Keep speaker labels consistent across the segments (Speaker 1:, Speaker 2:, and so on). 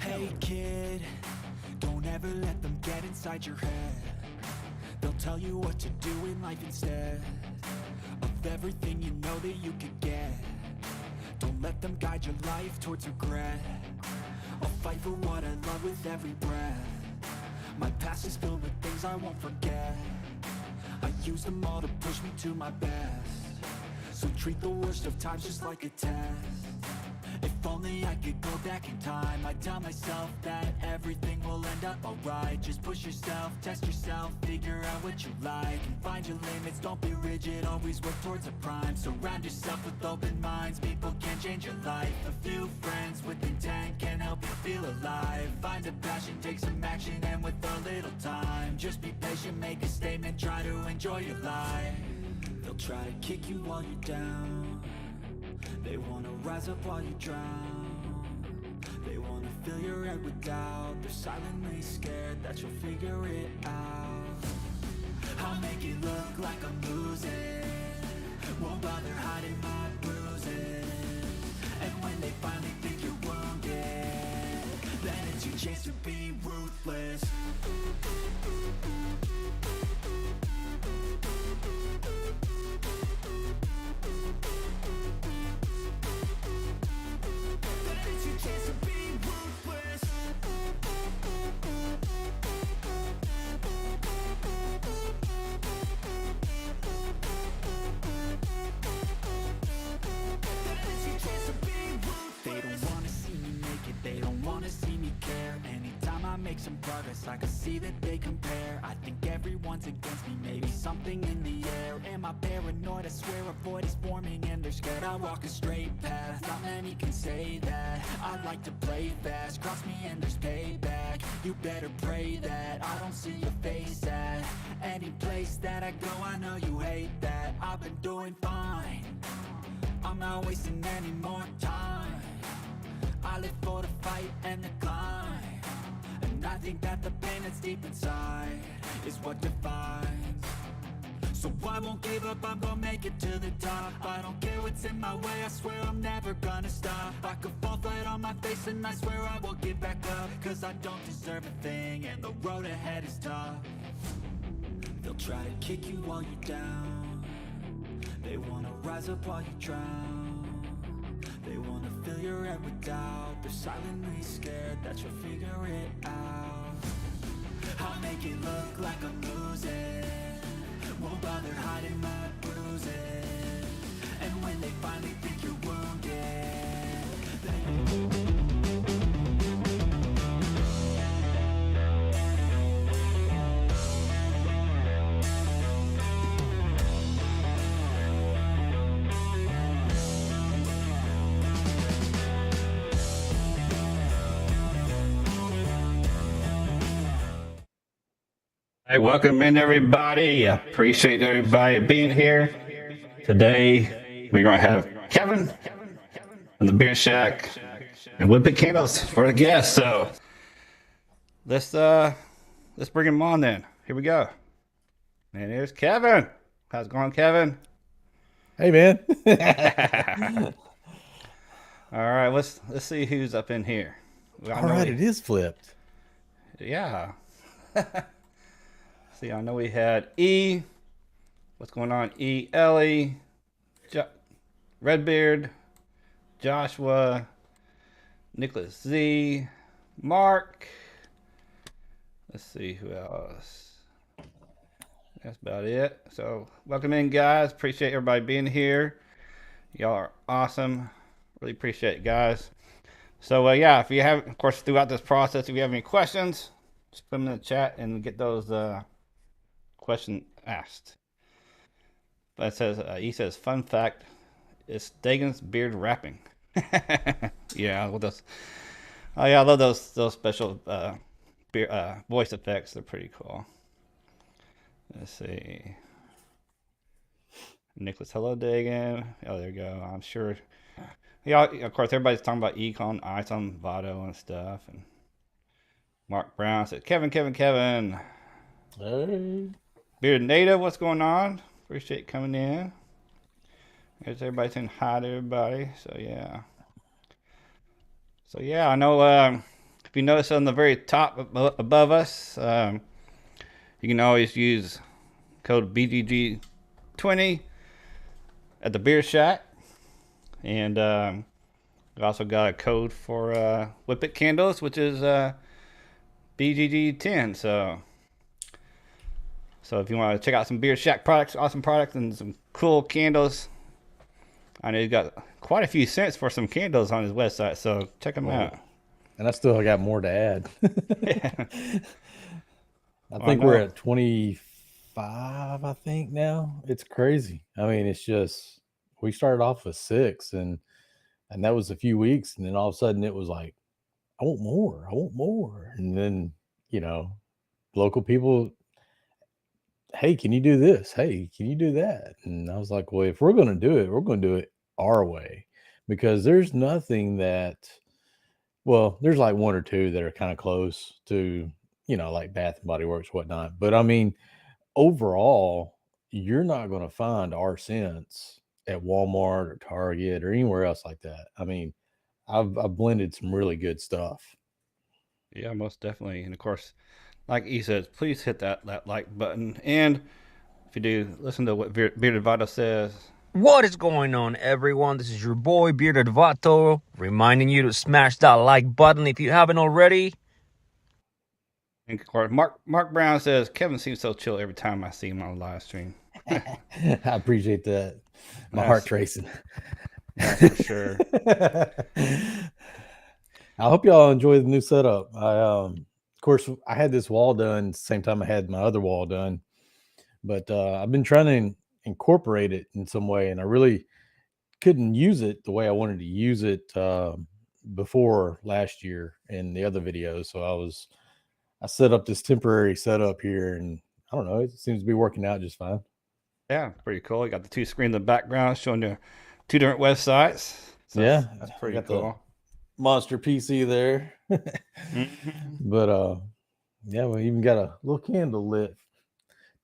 Speaker 1: Hey kid, don't ever let them get inside your head. They'll tell you what to do in life instead of everything you know that you could get. Don't let them guide your life towards regret. I'll fight for what I love with every breath. My past is filled with things I won't forget. I use them all to push me to my best. So treat the worst of times just like a test. If only I could go back in time, I'd tell myself that everything will end up alright. Just push yourself, test yourself, figure out what you like, and find your limits, don't be rigid, always work towards a prime. Surround yourself with open minds, people can change your life. A few friends with intent can help you feel alive. Find a passion, take some action, and with a little time, just be patient, make a statement, try to enjoy your life. They'll try to kick you while you're down. They wanna rise up while you drown. They wanna fill your head with doubt. They're silently scared that you'll figure it out. I'll make it look like I'm losing, won't bother hiding my bruises. And when they finally think you're wounded, then it's your chance to be ruthless. Some progress, I can see that they compare. I think everyone's against me, maybe something in the air. Am I paranoid? I swear a void is forming and they're scared. I walk a straight path, not many can say that. I like to play fast, cross me and there's payback. You better pray that I don't see your face at any place that I go. I know you hate that. I've been doing fine, I'm not wasting any more time. I live for the fight and the climb. And I think that the pain that's deep inside is what defines. So I won't give up, I'm gonna make it to the top. I don't care what's in my way, I swear I'm never gonna stop. I could fall flat on my face and I swear I will get back up. Cause I don't deserve a thing and the road ahead is tough. They'll try to kick you while you're down. They wanna rise up while you drown. They wanna fill your head with doubt. They're silently scared that you'll figure it out. I'll make it look like I'm losing, won't bother hiding my bruises. And when they finally think you're wounded,
Speaker 2: Hey, welcome in everybody. Appreciate everybody being here. Today we're gonna have Kevin from the Beer Shack and WoodPitt Candles for the guests. So let's bring him on then. Here we go. And here's Kevin. How's it going, Kevin?
Speaker 3: Hey man.
Speaker 2: All right, let's see who's up in here.
Speaker 3: All right, it is flipped.
Speaker 2: Yeah. See, I know we had E. What's going on? E. Ellie, Redbeard, Joshua, Nicholas Z, Mark. Let's see who else. That's about it. So, welcome in, guys. Appreciate everybody being here. Y'all are awesome. Really appreciate it, guys. So, yeah, if you have, of course, throughout this process, if you have any questions, just put them in the chat and get those question asked. But it says, he says, fun fact, it's Dagan's beard wrapping. Yeah, well, those, oh yeah, I love those special voice effects. They're pretty cool. Let's see. Nicholas, hello, Dagan. Oh, there you go. I'm sure. Yeah, of course, everybody's talking about Econ, Isom, Vado, and stuff. And Mark Brown said, Kevin.
Speaker 3: Hey.
Speaker 2: Bearded Native, what's going on? Appreciate coming in. There's everybody saying hi to everybody. So, yeah. So yeah, I know. If you notice on the very top above us, you can always use code BGG20 at the Beer Shack, and we also got a code for WoodPitt candles, which is BGG10. So if you want to check out some Beer Shack products, awesome products, and some cool candles, I know he's got quite a few cents for some candles on his website. So check them out.
Speaker 3: And I still got more to add.
Speaker 2: Yeah.
Speaker 3: I think we're at 25, I think now. It's crazy. I mean, it's just, we started off with 6 and that was a few weeks. And then all of a sudden it was like, I want more. I want more. And then, local people, hey, can you do this? Hey, can you do that? And I was like, well, if we're going to do it, we're going to do it our way, because there's nothing that, well, there's like 1 or 2 that are kind of close to, like Bath and Body Works, whatnot. But I mean, overall, you're not going to find our scents at Walmart or Target or anywhere else like that. I mean, I've blended some really good stuff.
Speaker 2: Yeah, most definitely. And of course, like he says, please hit that like button. And if you do, listen to what Bearded Vato says.
Speaker 4: What is going on, everyone? This is your boy Bearded Vato, reminding you to smash that like button if you haven't already.
Speaker 2: And of course, Mark Brown says, Kevin seems so chill every time I see him on the live stream.
Speaker 3: I appreciate that. My heart's racing.
Speaker 2: That's for sure.
Speaker 3: I hope y'all enjoy the new setup. Of course, I had this wall done same time I had my other wall done, but I've been trying to incorporate it in some way, and I really couldn't use it the way I wanted to use it before last year in the other videos. So I set up this temporary setup here, and I don't know, it seems to be working out just fine.
Speaker 2: Yeah, pretty cool. You got the 2 screens in the background showing you 2 different websites. So
Speaker 3: yeah,
Speaker 2: that's pretty cool.
Speaker 3: Monster PC there. But yeah, we even got a little candle lit,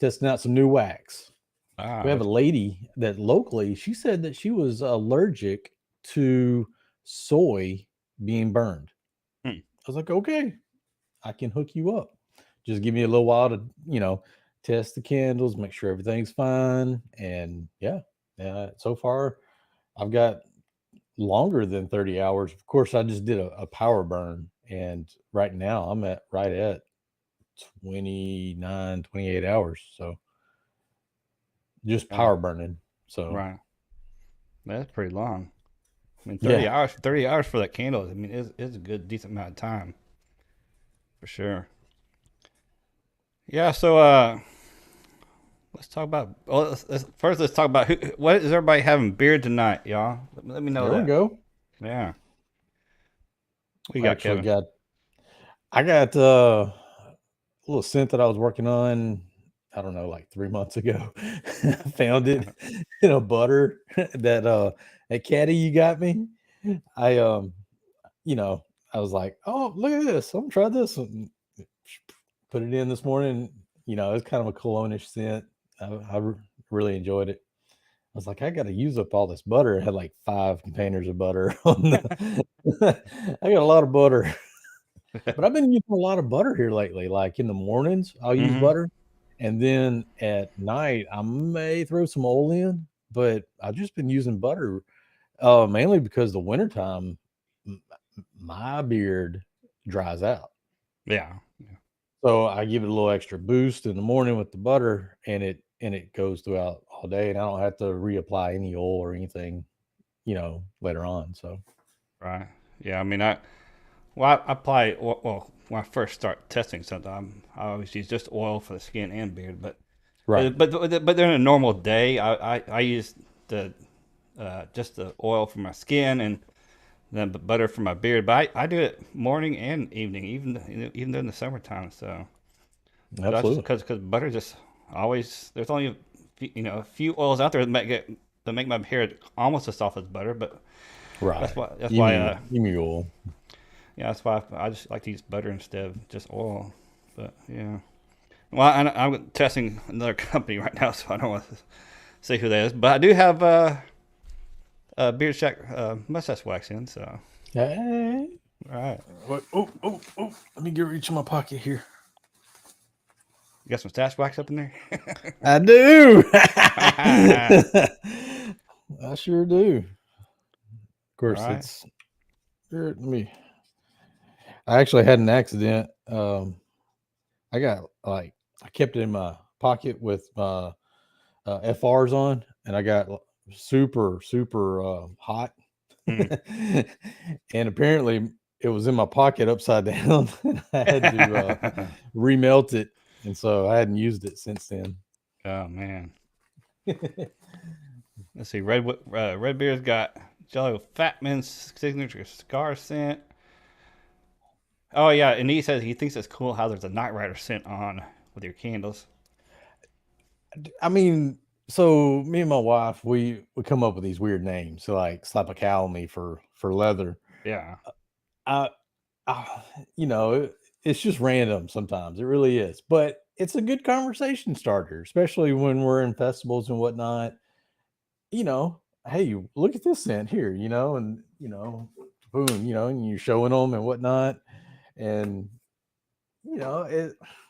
Speaker 3: testing out some new wax. We have a lady that locally, she said that she was allergic to soy being burned. I was like, okay, I can hook you up. Just give me a little while to, test the candles, make sure everything's fine. And yeah, so far I've got longer than 30 hours. Of course, I just did a power burn, and right now I'm right at 29, 28 hours. So just power burning. So
Speaker 2: right, that's pretty long. I mean, 30 hours for that candle. I mean, is a good decent amount of time for sure. Yeah. So let's talk about. Well, let's talk about what is everybody having beer tonight, y'all? Let me know.
Speaker 3: There we go.
Speaker 2: Yeah. We got Kevin.
Speaker 3: I got a little scent that I was working on, I don't know, like 3 months ago. I found it in a butter that caddy you got me. I was like, oh, look at this. I'm gonna try this. And put it in this morning. It's kind of a cologne-ish scent. I really enjoyed it. I was like, I got to use up all this butter. I had like 5 containers of butter I got a lot of butter. But I've been using a lot of butter here lately. Like in the mornings, I'll use butter. And then at night, I may throw some oil in. But I've just been using butter mainly because the wintertime, my beard dries out.
Speaker 2: Yeah.
Speaker 3: So I give it a little extra boost in the morning with the butter, and it goes throughout all day, and I don't have to reapply any oil or anything, later on. So,
Speaker 2: right. Yeah. I mean, I apply, well, when I first start testing something, I always use just oil for the skin and beard, but
Speaker 3: right.
Speaker 2: But during a normal day, I use the just the oil for my skin and then butter for my beard. But I do it morning and evening, even during the summertime. So
Speaker 3: Absolutely,
Speaker 2: because butter just always, there's only a few oils out there that make my hair almost as soft as butter. But
Speaker 3: right.
Speaker 2: That's why
Speaker 3: give me oil.
Speaker 2: Yeah, that's why I just like to use butter instead of just oil. But yeah. Well, I'm testing another company right now, so I don't want to say who that is. But I do have Beard Shack mustache wax in, so.
Speaker 3: Hey.
Speaker 2: All right.
Speaker 3: What? Oh. Let me get reach in my pocket here.
Speaker 2: You got some stash wax up in there?
Speaker 3: I do. I sure do. Of course,
Speaker 2: All right.
Speaker 3: it's. Here, let me. I actually had an accident. I got I kept it in my pocket with my FRs on, and I got super hot,
Speaker 2: Mm.
Speaker 3: and apparently it was in my pocket upside down, and I had to remelt it, and so I hadn't used it since then.
Speaker 2: Oh man. Let's see. Redbeard's got Jello Fatman's signature cigar scent. Oh yeah, and he says he thinks it's cool how there's a Night Rider scent on with your candles.
Speaker 3: I mean, so me and my wife, we come up with these weird names. So like slap a cow on me for leather.
Speaker 2: Yeah.
Speaker 3: I, you know, it's just random sometimes. It really is, but it's a good conversation starter, especially when we're in festivals and whatnot. You know, hey, look at this scent here, you know, and boom, and you're showing them and whatnot, and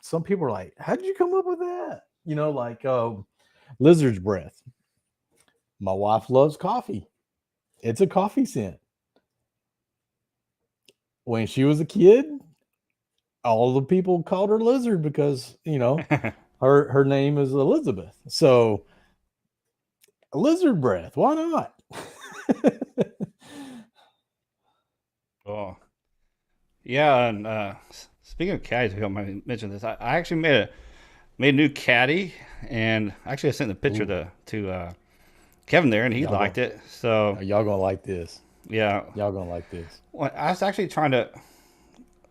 Speaker 3: some people are like, "How did you come up with that?" Like lizard's breath. My wife loves coffee. It's a coffee scent. When she was a kid, all the people called her Lizard because her name is Elizabeth. So lizard breath. Why not?
Speaker 2: Oh. Yeah, and speaking of caddies, we don't mention this. I actually made a new caddy, and actually I sent the picture to Kevin there, and he liked it. So
Speaker 3: y'all gonna like this.
Speaker 2: Yeah,
Speaker 3: y'all gonna like this.
Speaker 2: Well, I was actually trying to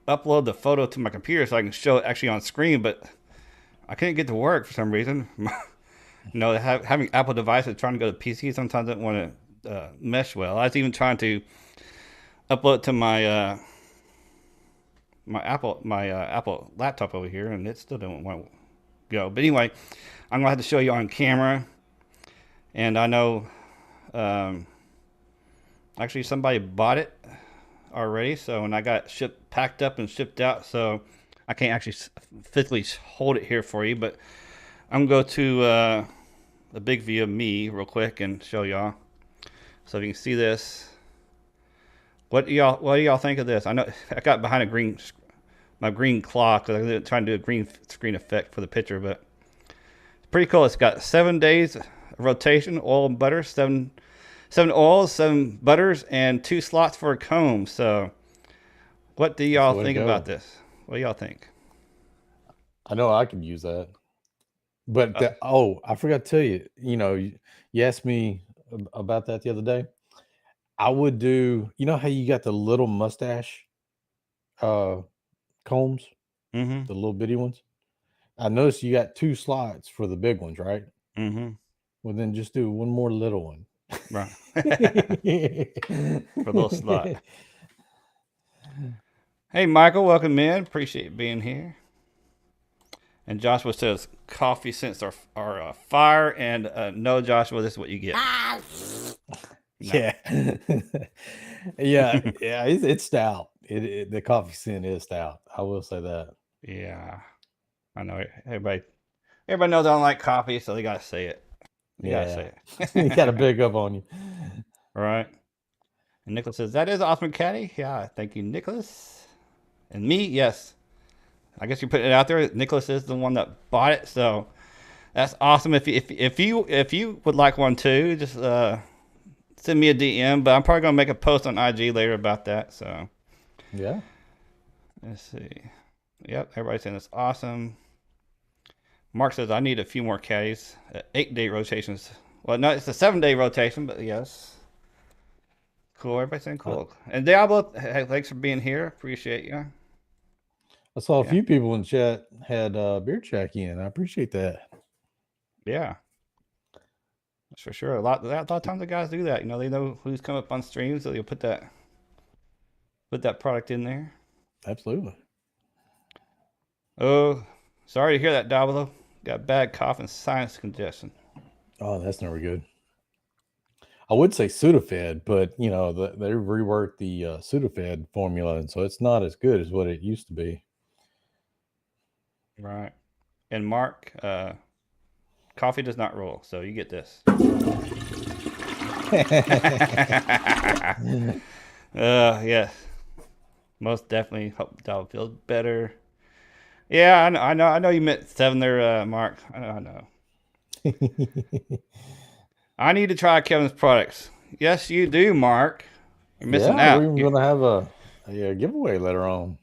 Speaker 2: upload the photo to my computer so I can show it actually on screen, but I couldn't get to work for some reason. Having Apple devices trying to go to PC sometimes doesn't want to mesh well. I was even trying to upload to my my Apple laptop over here, and it still didn't want to go. But anyway, I'm gonna have to show you on camera, and I know actually somebody bought it already, so when I got packed up and shipped out, so I can't actually physically hold it here for you, but I'm gonna go to a big view of me real quick and show y'all. So if you can see this, what do y'all think of this? I know I got behind my green clock because I'm trying to do a green screen effect for the picture, but it's pretty cool. It's got 7 days of rotation, oil and butter, seven oils, 7 butters, and 2 slots for a comb. So what do y'all think about this? What do y'all think?
Speaker 3: I know I could use that. But I forgot to tell you, you asked me about that the other day. I would do, how you got the little mustache combs,
Speaker 2: Mm-hmm.
Speaker 3: the little bitty ones? I noticed you got 2 slots for the big ones, right?
Speaker 2: Mm-hmm.
Speaker 3: Well, then just do one more little one.
Speaker 2: Right. For a little slot. Hey, Michael, welcome in. Appreciate being here. And Joshua says coffee scents are fire. And no, Joshua, this is what you get. No.
Speaker 3: Yeah. yeah. It's stout. The coffee scent is stout. I will say that.
Speaker 2: Yeah. I know. Everybody knows I don't like coffee, so they got to say it. You got to say it.
Speaker 3: You got to big up on you.
Speaker 2: All right. And Nicholas says, that is awesome, Caddy. Yeah. Thank you, Nicholas. And me, yes. I guess you put it out there. Nicholas is the one that bought it, so that's awesome. If you would like one too, just send me a DM. But I'm probably gonna make a post on IG later about that. So
Speaker 3: yeah.
Speaker 2: Let's see. Yep, everybody's saying it's awesome. Mark says I need a few more caddies. 8-day rotations. Well, no, it's a 7-day rotation, but yes. Cool. Everybody's saying cool. And Diablo, hey, thanks for being here. Appreciate you.
Speaker 3: I saw a few people in chat had beer check in. I appreciate that.
Speaker 2: Yeah, that's for sure. A lot of times the guys do that. They know who's come up on stream, so they'll put that product in there.
Speaker 3: Absolutely.
Speaker 2: Oh, sorry to hear that, Diablo. Got bad cough and sinus congestion.
Speaker 3: Oh, that's never good. I would say Sudafed, but they reworked the Sudafed formula, and so it's not as good as what it used to be.
Speaker 2: Right. And Mark, coffee does not roll, so you get this. Yes. Most definitely hope Dog feels better. Yeah, I know you meant 7 there, Mark. I know. I need to try Kevin's products. Yes, you do, Mark. You're missing
Speaker 3: Yeah, we're
Speaker 2: out.
Speaker 3: even going to have a giveaway later on.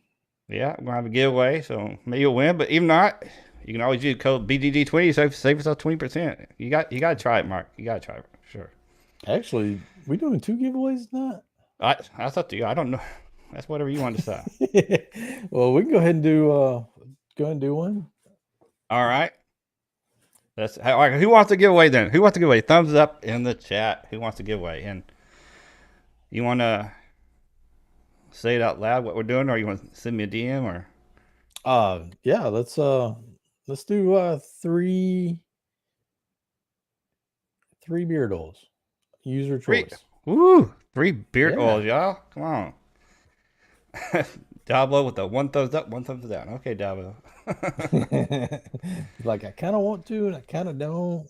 Speaker 2: Yeah, we're gonna have a giveaway, so maybe you'll win. But even not, you can always use code BGG20 save yourself 20%. You got to try it, Mark. You got to try it for sure.
Speaker 3: Actually, we doing 2 giveaways tonight?
Speaker 2: That's up to you. I don't know. That's whatever you want to decide.
Speaker 3: Well, we can go ahead and do one.
Speaker 2: All right. All right. Who wants to give away then? Who wants to give away? Thumbs up in the chat. Who wants to give away? And you want to say it out loud what we're doing, or you want to send me a DM, or?
Speaker 3: Yeah. Let's do 3 beard oils. User choice.
Speaker 2: Woo! 3 beard
Speaker 3: Yeah.
Speaker 2: oils, y'all. Come on. Dabo with the 1 thumbs up, 1 thumbs down. Okay, Dabo.
Speaker 3: Like, I kind of want to, and I kind of don't.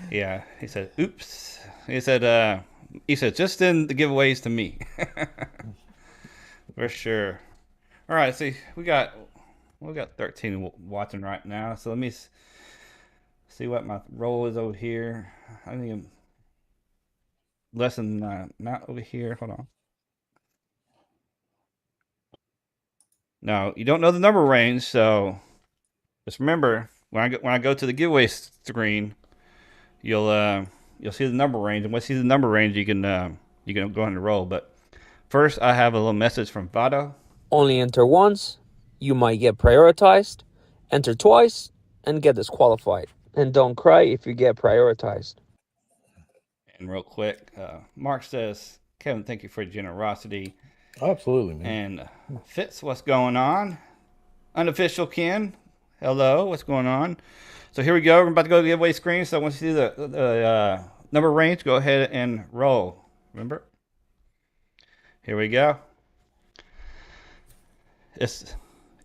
Speaker 2: Yeah, he said, "Oops." He said, "Just send the giveaways to me." For sure. All right, see, we got 13 watching right now. So let me see what my roll is over here. I think I'm less than not over here. Hold on. No, you don't know the number range, so just remember when I go to the giveaway screen, you'll see the number range, and once you see the number range, you can go ahead and roll. But first, I have a little message from Vado.
Speaker 4: Only enter once, you might get prioritized. Enter twice and get disqualified. And don't cry if you get prioritized.
Speaker 2: And real quick, Mark says, "Kevin, thank you for your generosity."
Speaker 3: Absolutely, man.
Speaker 2: And Fitz, what's going on? Unofficial Ken, hello, what's going on? So here we go. We're about to go to the giveaway screen. So once you see the number range, go ahead and roll. Remember? Here we go. It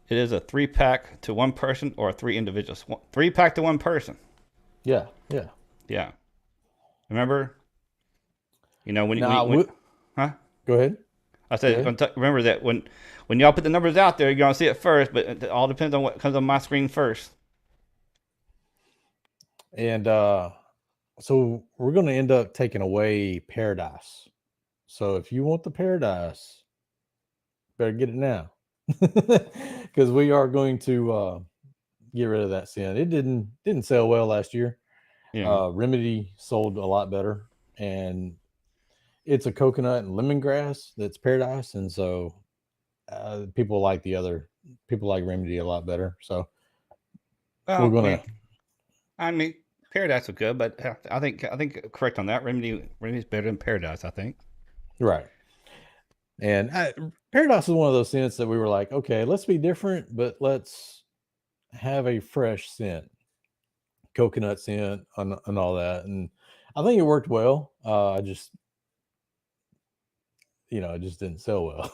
Speaker 2: is a 3-pack to 1 person or 3 individuals. 3-pack to 1 person.
Speaker 3: Yeah.
Speaker 2: Yeah. Remember? When
Speaker 3: Now,
Speaker 2: you huh?
Speaker 3: Go ahead.
Speaker 2: I said, remember that when y'all put the numbers out there, you're gonna see it first, but it all depends on what comes on my screen first.
Speaker 3: And so we're going to end up taking away Paradise. So if you want the Paradise, better get it now, because we are going to get rid of that sin. It didn't sell well last year.
Speaker 2: Yeah.
Speaker 3: Remedy sold a lot better, and it's a coconut and lemongrass that's Paradise, and so people like Remedy a lot better. So we're gonna.
Speaker 2: I mean, Paradise was good, but I think correct on that. Remedy's better than Paradise, I think.
Speaker 3: Right. And Paradise is one of those scents that we were like, okay, let's be different, but let's have a fresh scent, coconut scent, and all that. And I think it worked well. It just didn't sell well.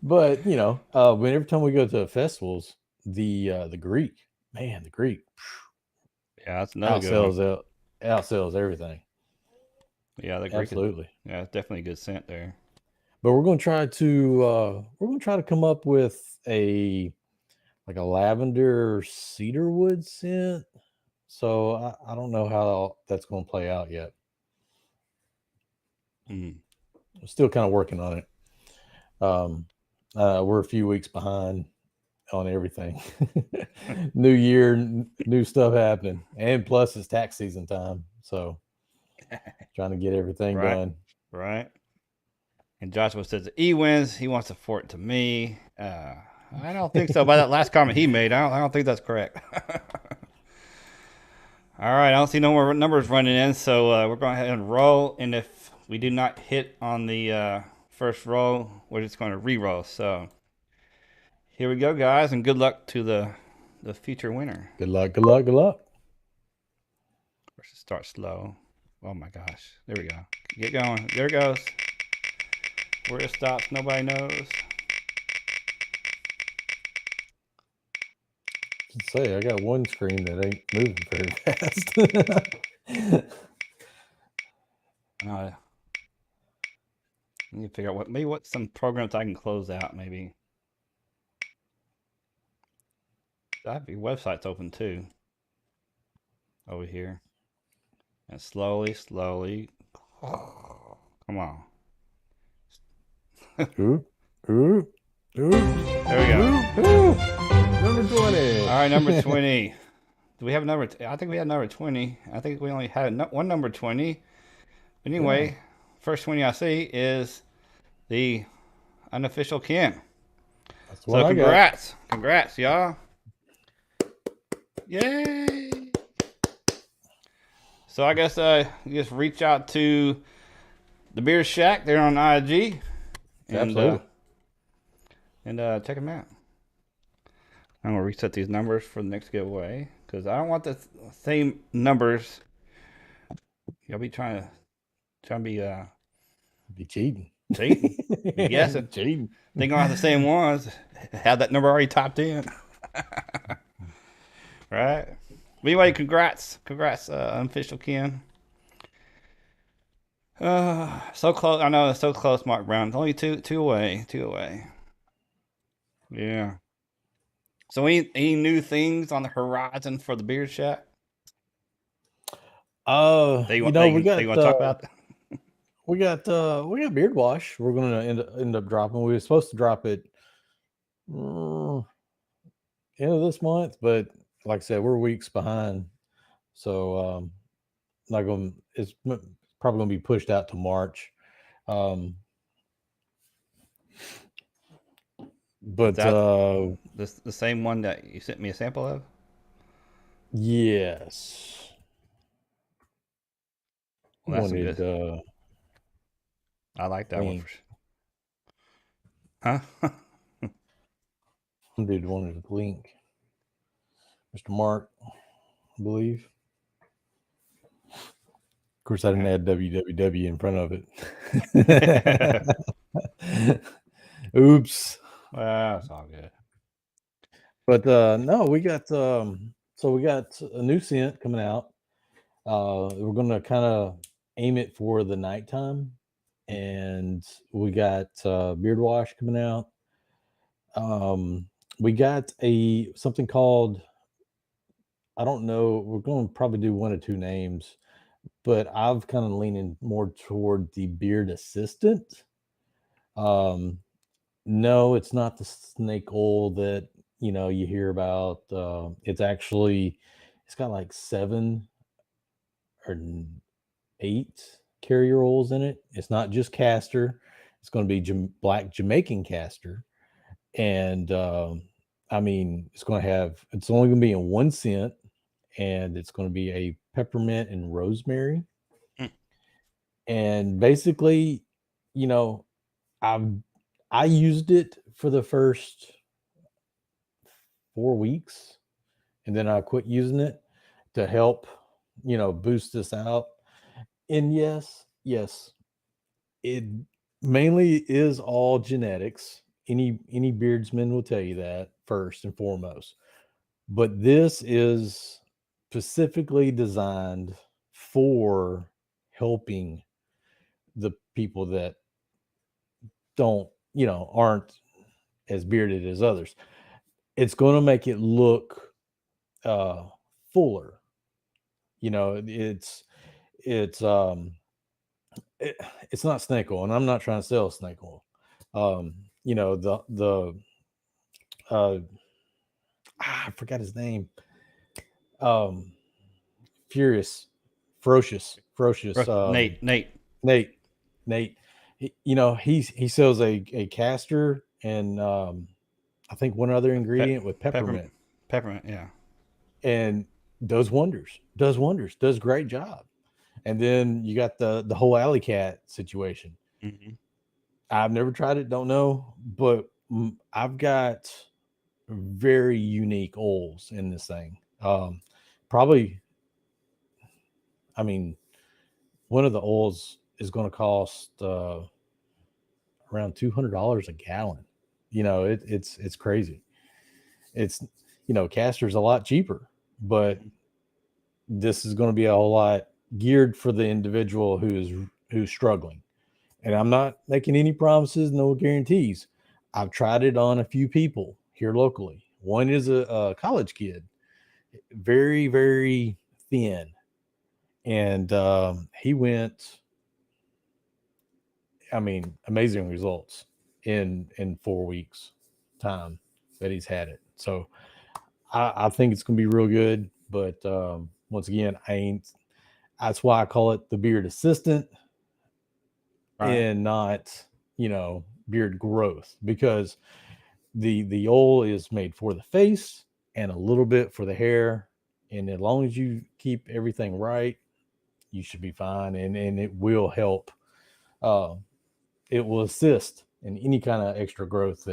Speaker 3: But when every time we go to festivals, the Greek, yeah,
Speaker 2: that's another good one.
Speaker 3: Outsells everything.
Speaker 2: Yeah, the Greek
Speaker 3: absolutely.
Speaker 2: It's definitely a good scent there.
Speaker 3: But we're going to try to come up with a lavender cedarwood scent. So I don't know how that's going to play out yet. I'm still kind of working on it. We're a few weeks behind on everything. New year, new stuff happening, and plus it's tax season time, so trying to get everything done.
Speaker 2: Right. And Joshua says E wins. He wants to forward to me. I don't think so. By that last comment he made, I don't think that's correct. All right, I don't see no more numbers running in, so we're going to go ahead and roll. And if we do not hit on the first roll, we're just going to re-roll. So here we go, guys, and good luck to the future winner.
Speaker 3: Good luck. Of course,
Speaker 2: it starts slow. Oh my gosh. There we go. Get going. There it goes. Where it stops, nobody knows.
Speaker 3: Say, I got one screen that ain't moving very fast.
Speaker 2: I need to figure out what some programs I can close out maybe. I have your websites open too. Over here. And slowly. Come on.
Speaker 3: Ooh. There
Speaker 2: we go.
Speaker 3: Number 20.
Speaker 2: All right, number 20. Do we have number? I think we had number 20. I think we only had one number 20. Anyway,
Speaker 3: Yeah.
Speaker 2: First 20 I see is the unofficial Ken.
Speaker 3: That's what I
Speaker 2: got. Congrats, y'all. Yay. So I guess you just reach out to the Beer Shack. They're on IG.
Speaker 3: Absolutely.
Speaker 2: And check them out. I'm gonna reset these numbers for the next giveaway because I don't want the same numbers. Y'all be trying to
Speaker 3: be cheating.
Speaker 2: Be guessing.
Speaker 3: Cheating.
Speaker 2: They gonna have the same ones. Have that number already typed in. Right. But anyway, congrats, unofficial Ken. So close. I know it's so close, Mark Brown. It's only two away. Yeah. So any new things on the horizon for the Beard Shack?
Speaker 3: We got
Speaker 2: they want to talk about that?
Speaker 3: We got beard wash. We're gonna end up dropping. We were supposed to drop it end of this month, but like I said, we're weeks behind. So not going. It's probably gonna be pushed out to March. But
Speaker 2: the same one that you sent me a sample of?
Speaker 3: Yes.
Speaker 2: Well, that's good. I like that one. Huh?
Speaker 3: Dude wanted a link. Mr. Mark, I believe. Of course, I didn't add www in front of it. Oops.
Speaker 2: Well, it's all good.
Speaker 3: But no, we got we got a new scent coming out. We're gonna kind of aim it for the nighttime, and we got beard wash coming out. We got something called, I don't know, we're going to probably do one or two names, but I've kind of leaning more toward the beard assistant. No, it's not the snake oil that you hear about. It's got like 7 or 8 carrier oils in it. It's not just castor. It's going to be black Jamaican castor, and it's going to have. It's only going to be in one scent, and it's going to be a peppermint and rosemary. And basically, I used it for the first 4 weeks, and then I quit using it to help, boost this out. And yes, it mainly is all genetics. Any beardsman will tell you that first and foremost. But this is specifically designed for helping the people that aren't as bearded as others. It's going to make it look fuller. It's not snake oil, and I'm not trying to sell snake oil. I forgot his name. Ferocious. Nate. He sells a castor and I think one other ingredient with peppermint.
Speaker 2: Peppermint, yeah.
Speaker 3: And does a great job. And then you got the whole alley cat situation.
Speaker 2: Mm-hmm.
Speaker 3: I've never tried it, don't know, but I've got very unique oils in this thing. Probably, one of the oils is going to cost around $200 a gallon. It's crazy. It's castor's a lot cheaper, but this is going to be a whole lot geared for the individual who's struggling. And I'm not making any promises, no guarantees. I've tried it on a few people here locally. One is a college kid, very, very thin. And he went, amazing results in 4 weeks time that he's had it. So I think it's going to be real good. But once again, that's why I call it the beard assistant and not, beard growth, because the oil is made for the face and a little bit for the hair. And as long as you keep everything right, you should be fine. And it will help. It will assist in any kind of extra growth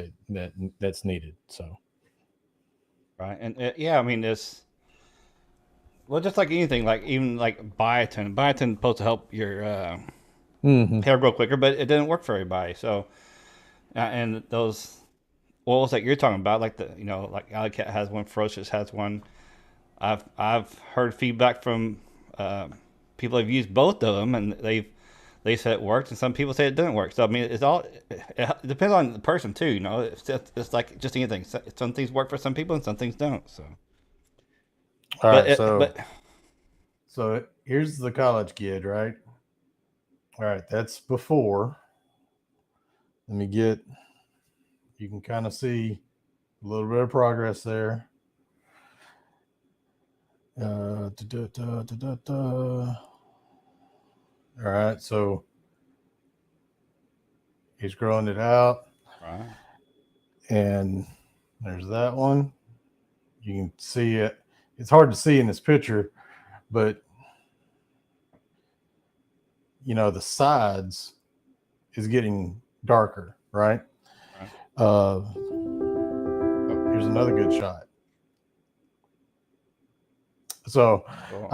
Speaker 3: that's needed. So.
Speaker 2: Right. And it's, well, just like anything, like even like biotin. Biotin is supposed to help your hair grow quicker, but it didn't work for everybody. So, and those oils that you're talking about, like like Alley Cat has one, Ferocious has one. I've heard feedback from people who've used both of them, and they said it worked, and some people say it didn't work. So it depends on the person too. It's like just anything. Some things work for some people, and some things don't. So.
Speaker 3: All right, so here's the college kid, right? All right, that's before. You can kind of see a little bit of progress there. All right, so he's growing it out.
Speaker 2: Right.
Speaker 3: And there's that one. You can see it. It's hard to see in this picture, but the sides is getting darker, right? Here's another good shot. So,
Speaker 2: Cool.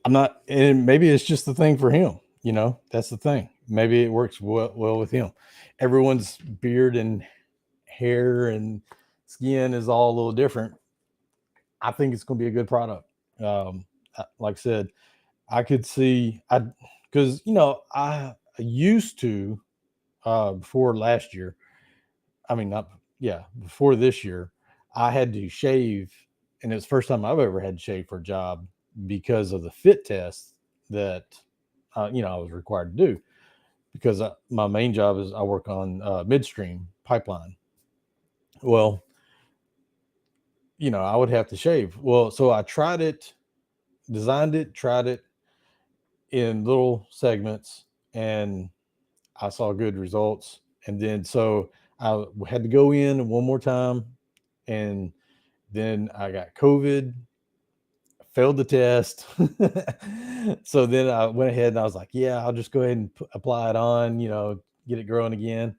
Speaker 3: I'm not, and maybe it's just the thing for him. That's the thing. Maybe it works well with him. Everyone's beard and hair and skin is all a little different. I think it's going to be a good product. Like I said, I could see, because I used to before last year. Before this year, I had to shave, and it's the first time I've ever had to shave for a job because of the fit test that I was required to do, because my main job is I work on midstream pipeline. Well, I would have to shave. Well, so I tried it, tried it in little segments, and I saw good results. And then so I had to go in one more time, and then I got COVID, failed the test. So then I went ahead and I was like, yeah, I'll just go ahead and apply it on, get it growing again.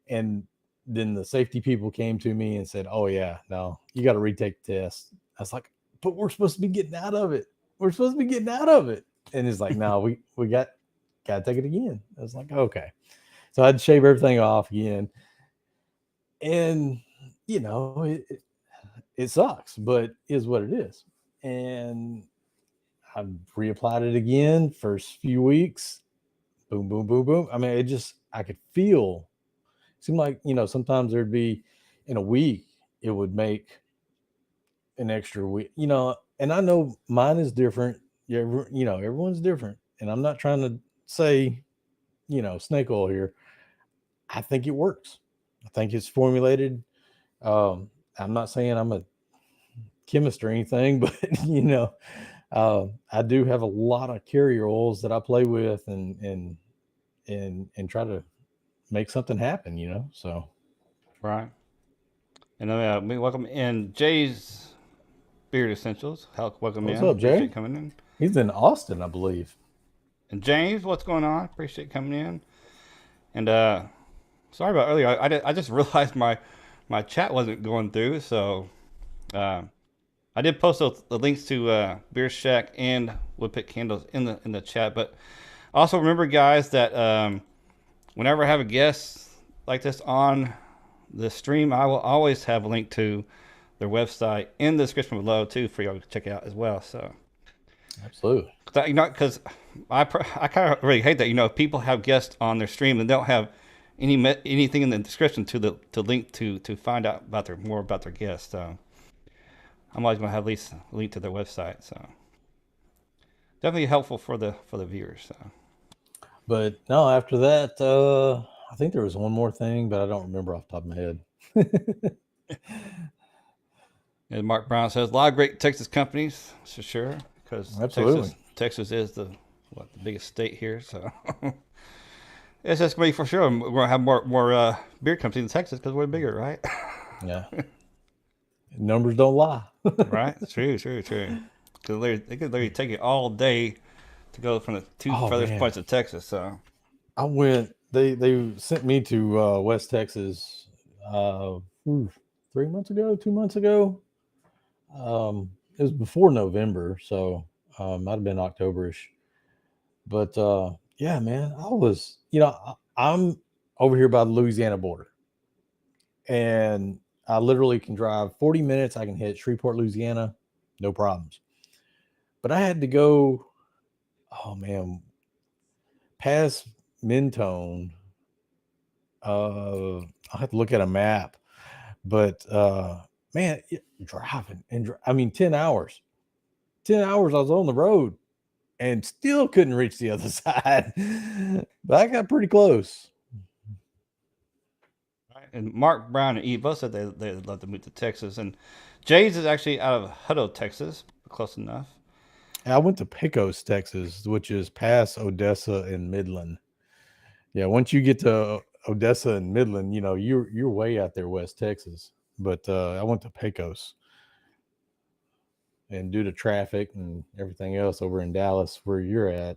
Speaker 3: And then the safety people came to me and said, oh yeah, no, you got to retake the test. I was like, but we're supposed to be getting out of it. We're supposed to be getting out of it. And it's like, no, we got to take it again. I was like, okay. So I had to shave everything off again. And, it sucks, but is what it is. And I reapplied it again, first few weeks, boom, boom, boom, boom. I could feel, it seemed like, sometimes there'd be in a week, it would make an extra week, and I know mine is different. Yeah, everyone's different. And I'm not trying to say, snake oil here. I think it works. I think it's formulated. I'm not saying I'm a chemist or anything, but I do have a lot of carrier oils that I play with and try to make something happen, so.
Speaker 2: Right. And we welcome in Jay's Beard Essentials. Welcome
Speaker 3: What's
Speaker 2: in.
Speaker 3: up, Jay?
Speaker 2: Appreciate coming in.
Speaker 3: He's in Austin, I believe.
Speaker 2: And James, what's going on? Appreciate coming in. And sorry about earlier. I just realized my chat wasn't going through, so I did post the links to Beer Shack and WoodPitt candles in the chat. But also remember, guys, that whenever I have a guest like this on the stream, I will always have a link to their website in the description below too for y'all to check out as well. So
Speaker 3: Absolutely.
Speaker 2: because I kind of really hate that people have guests on their stream and don't have anything in the description to link to find out about more about their guests. So I'm always gonna have at least a link to their website. So definitely helpful for the viewers. So.
Speaker 3: But no, after that, I think there was one more thing, but I don't remember off the top of my head.
Speaker 2: And Mark Brown says a lot of great Texas companies for sure, because
Speaker 3: Absolutely.
Speaker 2: Texas is the biggest state here. So it's just gonna be for sure. We're gonna have more beer companies in Texas because we're bigger, right?
Speaker 3: Yeah. Numbers don't lie.
Speaker 2: Right? True. Because they could literally take it all day to go from the two furthest points of Texas. So
Speaker 3: I went. They sent me to West Texas 3 months ago, 2 months ago. It was before November, so might have been Octoberish. But yeah, man, I'm over here by the Louisiana border, and I literally can drive 40 minutes. I can hit Shreveport, Louisiana, no problems. But I had to go, oh man, past Mentone. I have to look at a map, but man, driving I mean, 10 hours. 10 hours I was on the road and still couldn't reach the other side. But I got pretty close.
Speaker 2: and Mark Brown and Eve both said they'd love to move to Texas, and Jay's is actually out of Hutto, Texas, close enough.
Speaker 3: I went to Pecos, Texas, which is past Odessa and Midland. Yeah, once you get to Odessa and Midland, you're way out there, West Texas. But I went to Pecos, and due to traffic and everything else over in Dallas, where you're at,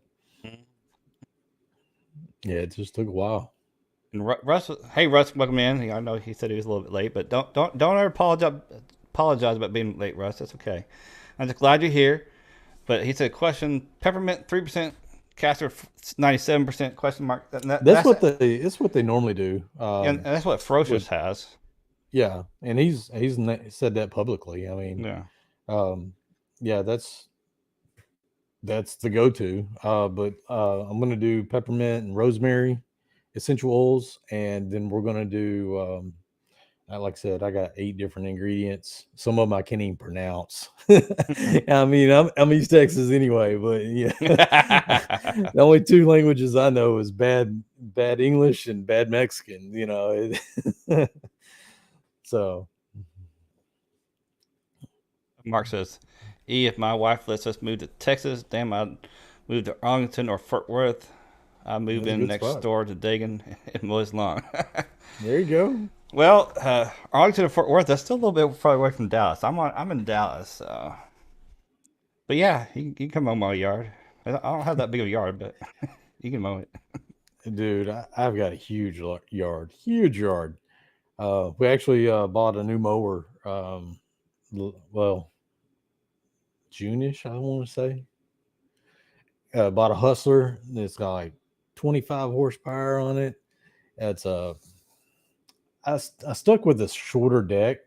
Speaker 3: yeah, it just took a while.
Speaker 2: And Russ, hey Russ, welcome in. I know he said he was a little bit late, but don't ever apologize about being late, Russ. That's okay. I'm just glad you're here. But he said, question: peppermint 3%, castor 97% question mark.
Speaker 3: That's what they normally do.
Speaker 2: And that's what Ferocious has.
Speaker 3: Yeah, and he's said that publicly. I mean,
Speaker 2: yeah,
Speaker 3: yeah, that's the go-to. But I'm gonna do peppermint and rosemary essential oils, and then we're gonna do like I said, I got 8 different ingredients. Some of them I can't even pronounce. I mean, I'm East Texas anyway, but yeah, the only 2 languages I know is bad English and bad Mexican. So
Speaker 2: Mark says, if my wife lets us move to Texas, damn, I'd move to Arlington or Fort Worth. I move in next door to Dagan and Moy's Lawn.
Speaker 3: There you go.
Speaker 2: Well, Arlington and Fort Worth, that's still a little bit far away from Dallas. I'm in Dallas, so. But yeah, you can come mow my yard. I don't have that big of a yard, but you can mow it.
Speaker 3: Dude, I've got a huge yard. We actually bought a new mower. Well, June-ish, I want to say. Bought a Hustler. It's got like 25 horsepower on it. It's I stuck with a shorter deck,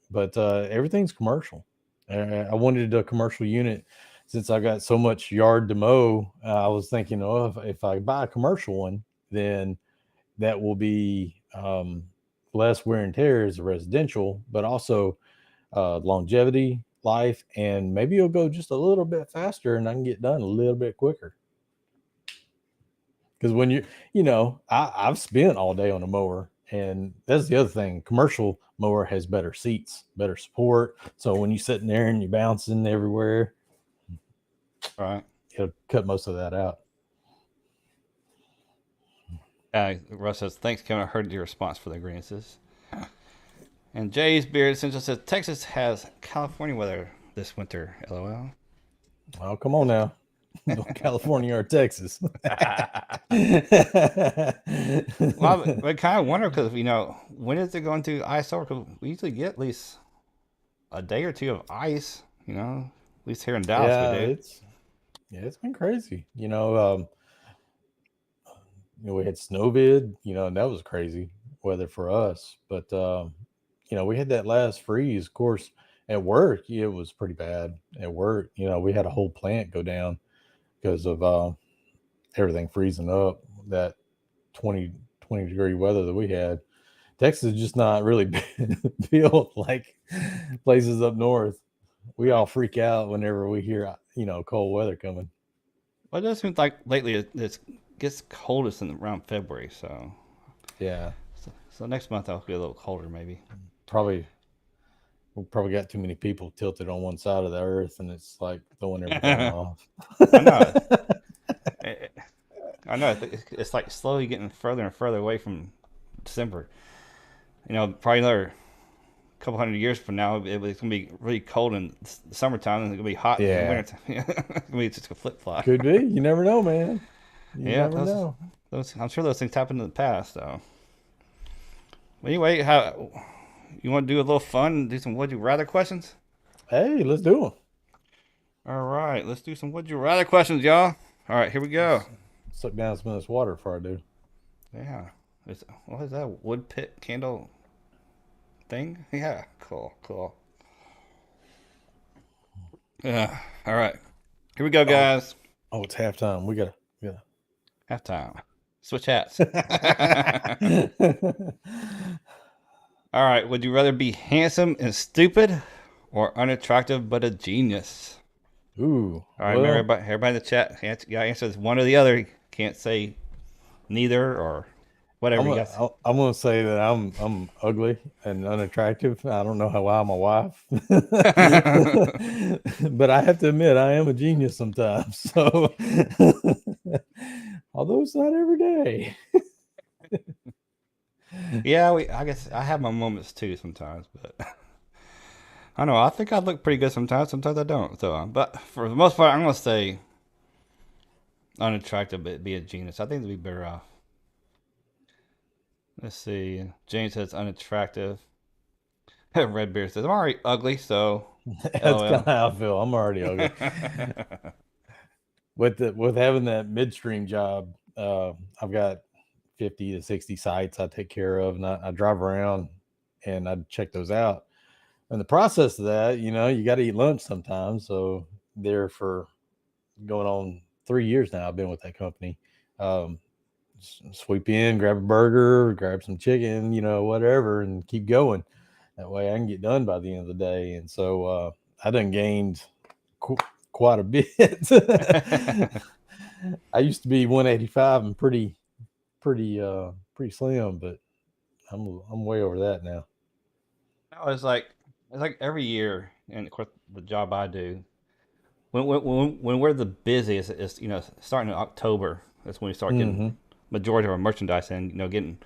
Speaker 3: but everything's commercial. I wanted a commercial unit since I got so much yard to mow. I was thinking, if I buy a commercial one, then that will be less wear and tear as a residential, but also longevity, life, and maybe it'll go just a little bit faster and I can get done a little bit quicker. Because when I've spent all day on a mower, and that's the other thing. Commercial mower has better seats, better support. So when you're sitting there and you're bouncing everywhere,
Speaker 2: right,
Speaker 3: it'll cut most of that out.
Speaker 2: Russ says, thanks, Kevin. I heard your response for the grievances. And Jay's Beard Essential says, Texas has California weather this winter, LOL.
Speaker 3: Oh, come on now. California or Texas.
Speaker 2: Well, I kind of wonder because, when is it going to ice over? Because we usually get at least a day or two of ice, You know, at least here in Dallas we do.
Speaker 3: It's been crazy. We had snowvid, and that was crazy weather for us. But we had that last freeze. Of course, at work, it was pretty bad. At work, we had a whole plant go down because of everything freezing up. That 20 degree weather that we had. Texas is just not really built like places up north. We all freak out whenever we hear, cold weather coming.
Speaker 2: Well, it does seem like lately it gets coldest in around February. So
Speaker 3: Yeah,
Speaker 2: so next month I'll get a little colder maybe.
Speaker 3: we probably got too many people tilted on one side of the earth, and it's like throwing everything off.
Speaker 2: I know. I know. It's like slowly getting further and further away from December. Probably another couple hundred years from now, it's gonna be really cold in the summertime, and it's gonna be hot in the wintertime. It's gonna be just a flip flop.
Speaker 3: Could be. You never know, man. You never know.
Speaker 2: I'm sure those things happened in the past, though. Anyway, how you want to do a little fun? Do some would you rather questions?
Speaker 3: Hey, let's do them.
Speaker 2: All right, let's do some would you rather questions, y'all. All right, here we go.
Speaker 3: Suck down some of this water before I do.
Speaker 2: Yeah. What is that? WoodPitt candle thing? Yeah. Cool. Yeah. All right. Here we go, guys.
Speaker 3: Oh, it's halftime. We gotta.
Speaker 2: Halftime. Switch hats. All right. Would you rather be handsome and stupid, or unattractive but a genius?
Speaker 3: Ooh.
Speaker 2: All right, everybody in the chat, you gotta answer this one or the other. You can't say neither or whatever.
Speaker 3: I'm gonna say that I'm ugly and unattractive. I don't know how I'm a wife, but I have to admit I am a genius sometimes. So, although it's not every day.
Speaker 2: Yeah, I guess I have my moments too sometimes, but I don't know. I think I look pretty good sometimes. Sometimes I don't. So, but for the most part, I'm gonna say unattractive, but be a genius. I think it'd be better off. Let's see. James says unattractive. Redbeard says I'm already ugly, so
Speaker 3: That's kind of how I feel. I'm already ugly. With having that midstream job, I've got 50 to 60 sites I take care of, and I drive around and I check those out. In the process of that, you got to eat lunch sometimes. So there for going on 3 years now, I've been with that company. Sweep in, grab a burger, grab some chicken, whatever, and keep going. That way I can get done by the end of the day. And so I done gained quite a bit. I used to be 185 and pretty slim, but I'm way over that now.
Speaker 2: No, it's like every year, and of course the job I do, when we're the busiest, it's starting in October. That's when we start getting majority of our merchandise in, getting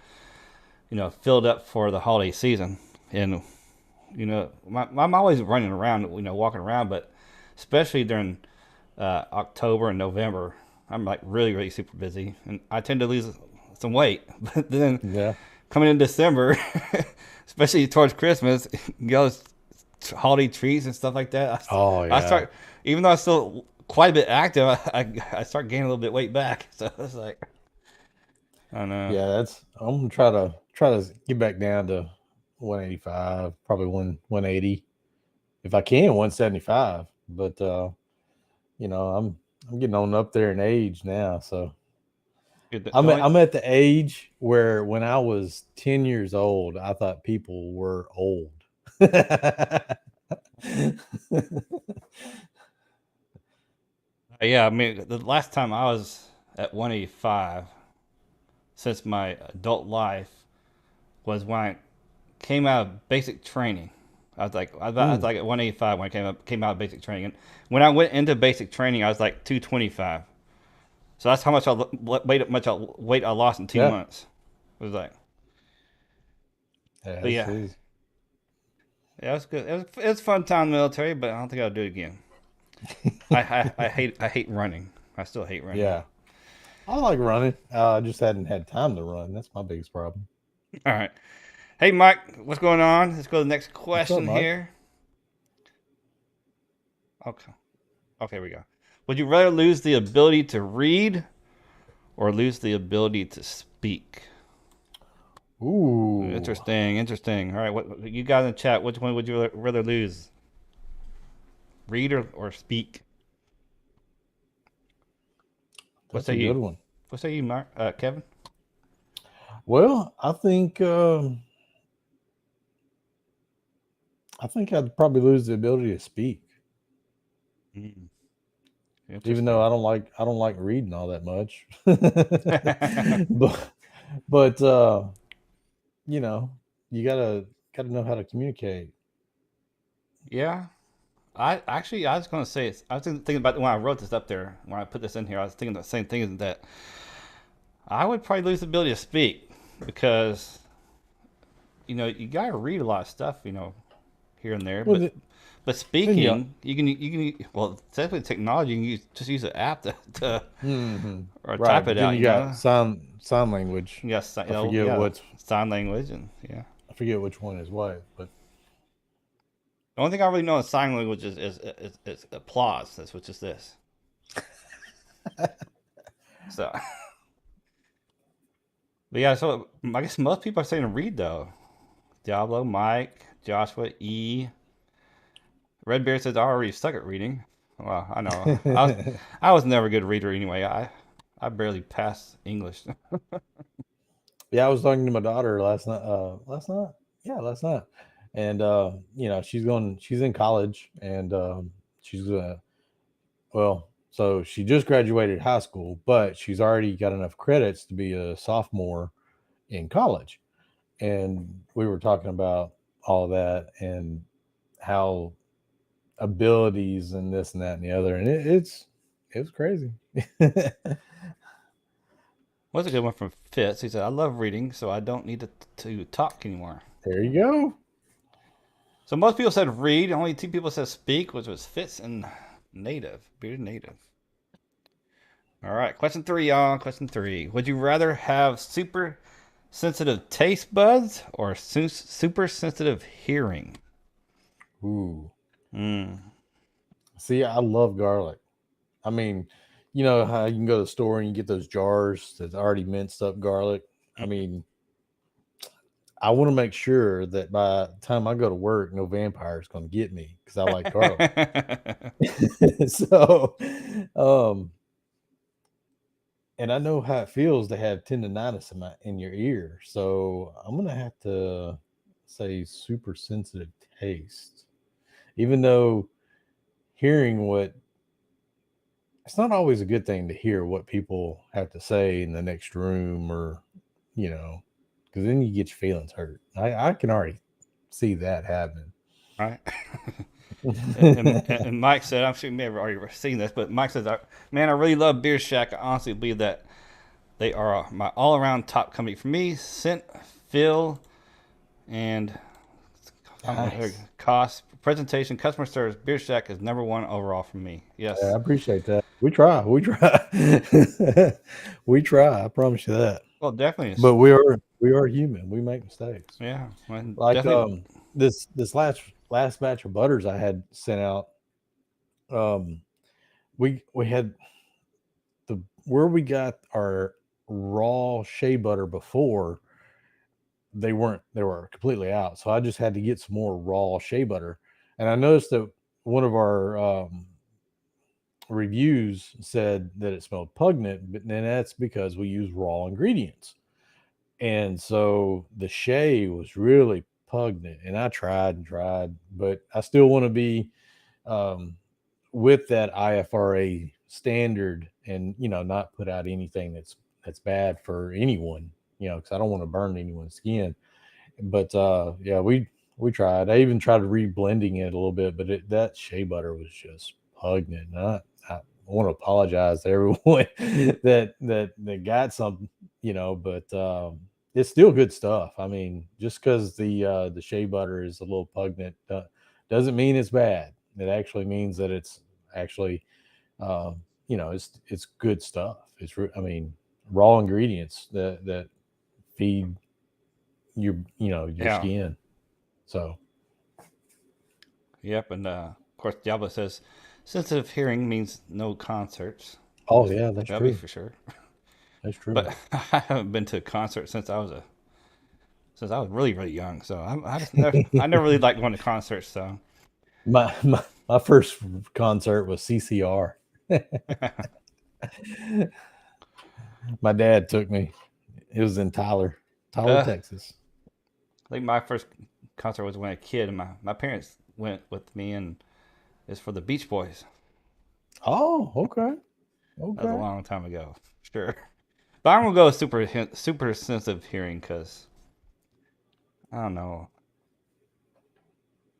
Speaker 2: filled up for the holiday season. And I'm always running around, walking around, but especially during October and November, I'm like really super busy, and I tend to lose some weight. But then coming in December, especially towards Christmas, those holiday treats and stuff like that. I start, even though I'm still quite a bit active, I start gaining a little bit weight back. So it's like, I don't know.
Speaker 3: Yeah, I'm gonna try to get back down to 185, probably 180, if I can 175. But I'm getting on up there in age now, so I'm at the age where when I was 10 years old, I thought people were old.
Speaker 2: Yeah, I mean, the last time I was at 185 since my adult life was when I came out of basic training. I was like at 185 when I came out of basic training, and when I went into basic training, I was like 225. So that's how much weight I lost in 2 months. It was like, yeah, it was good. It was a fun time in the military, but I don't think I'll do it again. I hate running. I still hate running.
Speaker 3: Yeah, I like running. I just hadn't had time to run. That's my biggest problem.
Speaker 2: All right. Hey, Mike, what's going on? Let's go to the next question here. Okay. Okay, we go. Would you rather lose the ability to read or lose the ability to speak?
Speaker 3: Ooh,
Speaker 2: Interesting. All right, what you got in the chat? Which one would you rather lose? Read or speak? What
Speaker 3: that's
Speaker 2: say
Speaker 3: a good
Speaker 2: you?
Speaker 3: one.
Speaker 2: What say you, Mark? Kevin?
Speaker 3: Well, I think I'd probably lose the ability to speak,
Speaker 2: Mm,
Speaker 3: even though
Speaker 2: interesting.
Speaker 3: I don't like reading all that much. but you know, you gotta know how to communicate.
Speaker 2: Yeah. I was gonna say I was thinking about when I wrote this up there when I put this in here. I was thinking the same thing is that I would probably lose the ability to speak because you gotta read a lot of stuff here and there,
Speaker 3: Well,
Speaker 2: but
Speaker 3: and yeah,
Speaker 2: speaking you can well especially technology you can just use an app to or
Speaker 3: right.
Speaker 2: type
Speaker 3: But
Speaker 2: it
Speaker 3: then
Speaker 2: out.
Speaker 3: you got sign language.
Speaker 2: Yes,
Speaker 3: I forget
Speaker 2: yeah,
Speaker 3: what's
Speaker 2: sign language and yeah.
Speaker 3: I forget which one is what, but
Speaker 2: The only thing I really know in sign language is applause. That's which is this. So, but yeah, so I guess most people are saying read though. Diablo, Mike, Joshua, E. Redbeard says I already stuck at reading. Well, I know. I was never a good reader anyway. I barely passed English.
Speaker 3: yeah, I was talking to my daughter last night. Last night, yeah, last night, and she's in college, and she's well, so she just graduated high school, but she's already got enough credits to be a sophomore in college. And we were talking about all of that and how abilities and this and that and the other, and it was crazy.
Speaker 2: What's a good one from Fitz? He said, I love reading, so I don't need to talk anymore.
Speaker 3: There you go.
Speaker 2: So most people said read. Only two people said speak, which was Fitz and Native. Bearded Native. All right, question 3, y'all. Question 3. Would you rather have super sensitive taste buds or super sensitive hearing?
Speaker 3: Ooh,
Speaker 2: Mm.
Speaker 3: see, I love garlic. I mean, you know how you can go to the store and you get those jars that's already minced up garlic. I mean, I want to make sure that by the time I go to work, no vampire is going to get me because I like garlic. So, um, and I know how it feels to have tendonitis in your ear. So I'm gonna have to say super sensitive taste, even though hearing what it's not always a good thing to hear what people have to say in the next room, or because then you get your feelings hurt. I can already see that happening.
Speaker 2: Right. And Mike said, I'm sure you may have already seen this, but Mike says, man, I really love Beer Shack. I honestly believe that they are my all around top company for me. Scent, feel, and
Speaker 3: Nice.
Speaker 2: cost, presentation, customer service. Beer Shack is #1 overall for me.
Speaker 3: Yeah, I
Speaker 2: Yes.
Speaker 3: appreciate that. We try. We try. We try. I promise you that.
Speaker 2: Well, definitely.
Speaker 3: But we are human. We make mistakes.
Speaker 2: Yeah. Well,
Speaker 3: Like
Speaker 2: definitely.
Speaker 3: this last batch of butters I had sent out. Um, we had where we got our raw shea butter before, they were completely out. So I just had to get some more raw shea butter. And I noticed that one of our reviews said that it smelled pungent, but then that's because we use raw ingredients. And so the shea was really pungent, and I tried and tried, but I still want to be um, with that IFRA standard, and not put out anything that's bad for anyone, because I don't want to burn anyone's skin. But yeah, we tried. I even tried reblending it a little bit, but that shea butter was just pungent. And I want to apologize to everyone that got some, but it's still good stuff. I mean, just because the shea butter is a little pungent doesn't mean it's bad. It actually means that it's actually it's good stuff. I mean, raw ingredients that feed your
Speaker 2: Yeah.
Speaker 3: skin. So
Speaker 2: Yep. And of course, Diablo says, sensitive hearing means no concerts.
Speaker 3: Oh yeah, that's
Speaker 2: That'll be
Speaker 3: true.
Speaker 2: for sure.
Speaker 3: That's true.
Speaker 2: But I haven't been to a concert since I was really really young. So I just never really liked going to concerts. So
Speaker 3: My first concert was CCR. My dad took me. It was in Tyler,
Speaker 2: I
Speaker 3: Texas.
Speaker 2: think my first concert was when I was a kid, and my parents went with me, and it's for the Beach Boys.
Speaker 3: Oh, okay.
Speaker 2: That was a
Speaker 3: Okay.
Speaker 2: long time ago, sure. But I'm gonna go with super sensitive hearing because I don't know.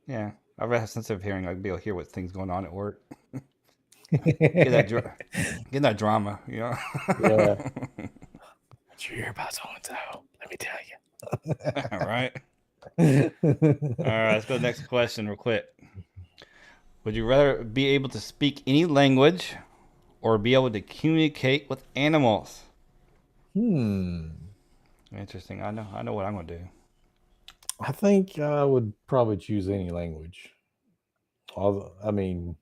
Speaker 2: Yeah, I'd rather have sensitive hearing. I'd be able to hear what things going on at work. Get that get that drama, you know.
Speaker 3: Yeah. Did you hear about so and so? Let me tell
Speaker 2: All right.
Speaker 3: you.
Speaker 2: All right. Let's go to the next question real quick. Would you rather be able to speak any language or be able to communicate with animals? Interesting. I know what I'm gonna do.
Speaker 3: I think I would probably choose any language. I mean,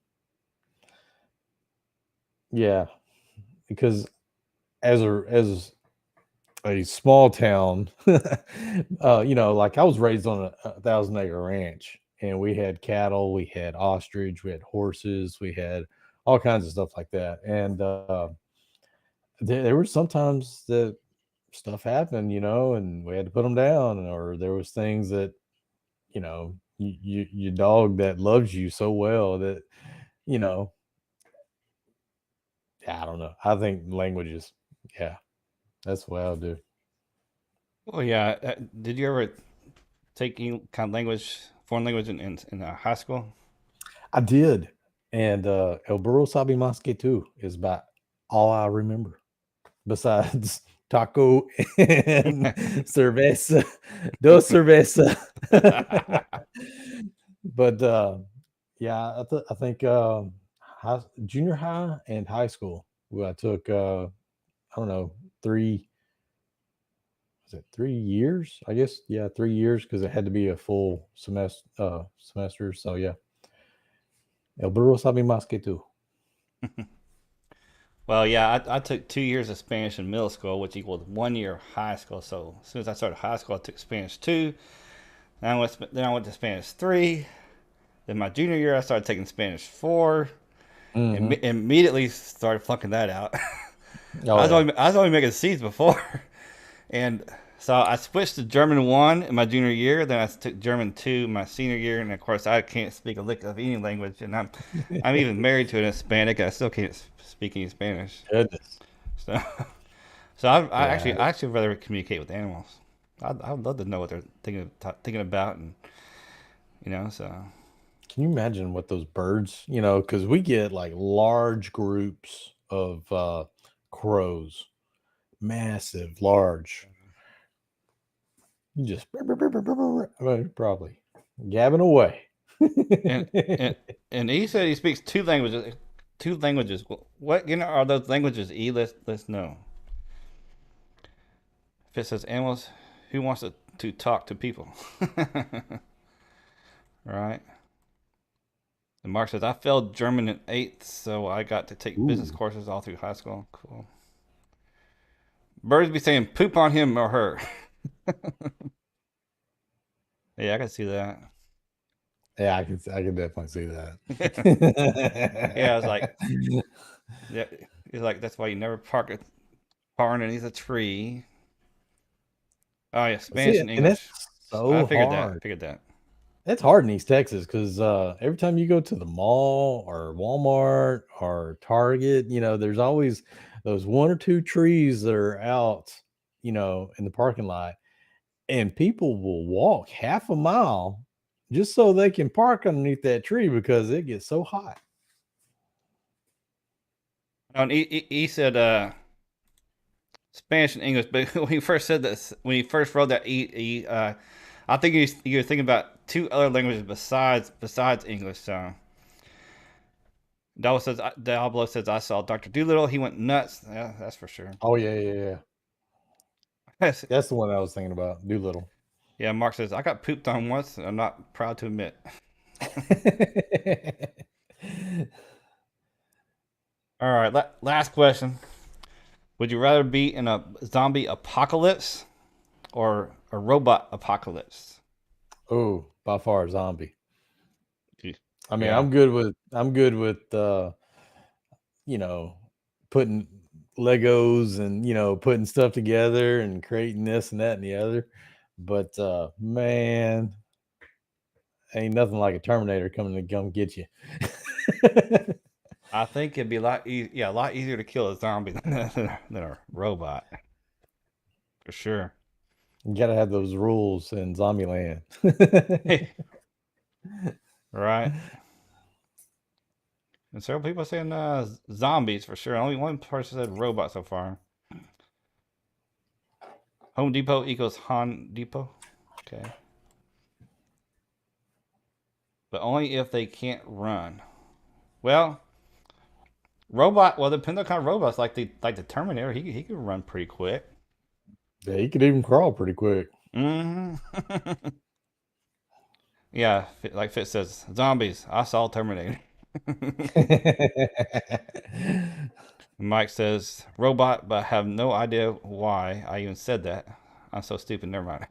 Speaker 3: yeah, because as a small town, like I was raised on a 1,000-acre ranch, and we had cattle, we had ostrich, we had horses, we had all kinds of stuff like that. And there were sometimes that stuff happened, and we had to put them down, or there was things that your dog that loves you so well that you know I don't know. I think languages, yeah, that's what I'll do.
Speaker 2: Well, yeah. Did you ever take any kind of foreign language in high school?
Speaker 3: I did. And El Burro Sabe Más Que Tu is about all I remember besides taco and cerveza, dos cerveza. But yeah, I think junior high and high school, where I took, I don't know, was it 3 years? I guess, yeah, 3 years because it had to be a full semester. So yeah, El Burro Sabe Más Que Tu.
Speaker 2: Well, yeah, I took 2 years of Spanish in middle school, which equaled 1 year of high school. So as soon as I started high school, I took Spanish 2. Then I went to Spanish 3. Then my junior year, I started taking Spanish 4. And
Speaker 3: Hmm.
Speaker 2: immediately started flunking that out.
Speaker 3: Oh yeah.
Speaker 2: I was only making C's before, and so I switched to German 1 in my junior year. Then I took German 2 my senior year, and of course I can't speak a lick of any language, and I'm even married to an Hispanic. And I still can't speak any Spanish.
Speaker 3: Goodness.
Speaker 2: So so I
Speaker 3: Yeah.
Speaker 2: actually rather communicate with animals. I'd love to know what they're thinking about, and so
Speaker 3: Can you imagine what those birds, because we get like large groups of crows, massive, large. You just probably gabbing away.
Speaker 2: and and and he said he speaks two languages. Two languages. What are those languages? Let's know. If it says animals, who wants to talk to people? Right. And Mark says I failed German in eighth, so I got to take business
Speaker 3: Ooh.
Speaker 2: courses all through high school. Cool. Birds be saying poop on him or her. Yeah, I can see that.
Speaker 3: Yeah, I can definitely see
Speaker 2: Yeah, I was like,
Speaker 3: that.
Speaker 2: yeah, it's like that's why you never park a car underneath a tree. Oh yeah,
Speaker 3: See,
Speaker 2: Spanish and
Speaker 3: and that's
Speaker 2: English. I
Speaker 3: so
Speaker 2: figured that. I
Speaker 3: hard.
Speaker 2: figured that.
Speaker 3: It's hard in East Texas because every time you go to the mall or Walmart or Target, there's always those one or two trees that are out, in the parking lot, and people will walk half a mile just so they can park underneath that tree because it gets so hot.
Speaker 2: And he said Spanish and English, but when he first said this, when he first wrote that, I think you were thinking about two other languages besides English. So Diablo says I saw Doctor Doolittle. He went nuts. Yeah, that's for sure.
Speaker 3: Oh yeah, yeah, yeah. That's the one I was thinking about. Doolittle.
Speaker 2: Yeah, Mark says I got pooped on once. And I'm not proud to admit. All right, last question. Would you rather be in a zombie apocalypse or a robot apocalypse?
Speaker 3: Oh, by far zombie. I mean,
Speaker 2: Yeah.
Speaker 3: I'm good with you know, putting Legos and, putting stuff together and creating this and that and the other. But man, ain't nothing like a Terminator coming to come get you.
Speaker 2: I think it'd be a lot a lot easier to kill a zombie than a robot. For sure.
Speaker 3: You gotta have those rules in Zombieland.
Speaker 2: Right. And several people saying zombies for sure. Only one person said robot so far. Home Depot equals Han Depot. Okay. But only if they can't run. Well, robot. Well, depends on kind of robots. Like the Terminator, he can run pretty quick.
Speaker 3: Yeah, he could even crawl pretty quick.
Speaker 2: Hmm. Yeah, like Fitz says, zombies. I saw Terminator. Mike says robot, but I have no idea why I even said that. I'm so stupid. Never mind.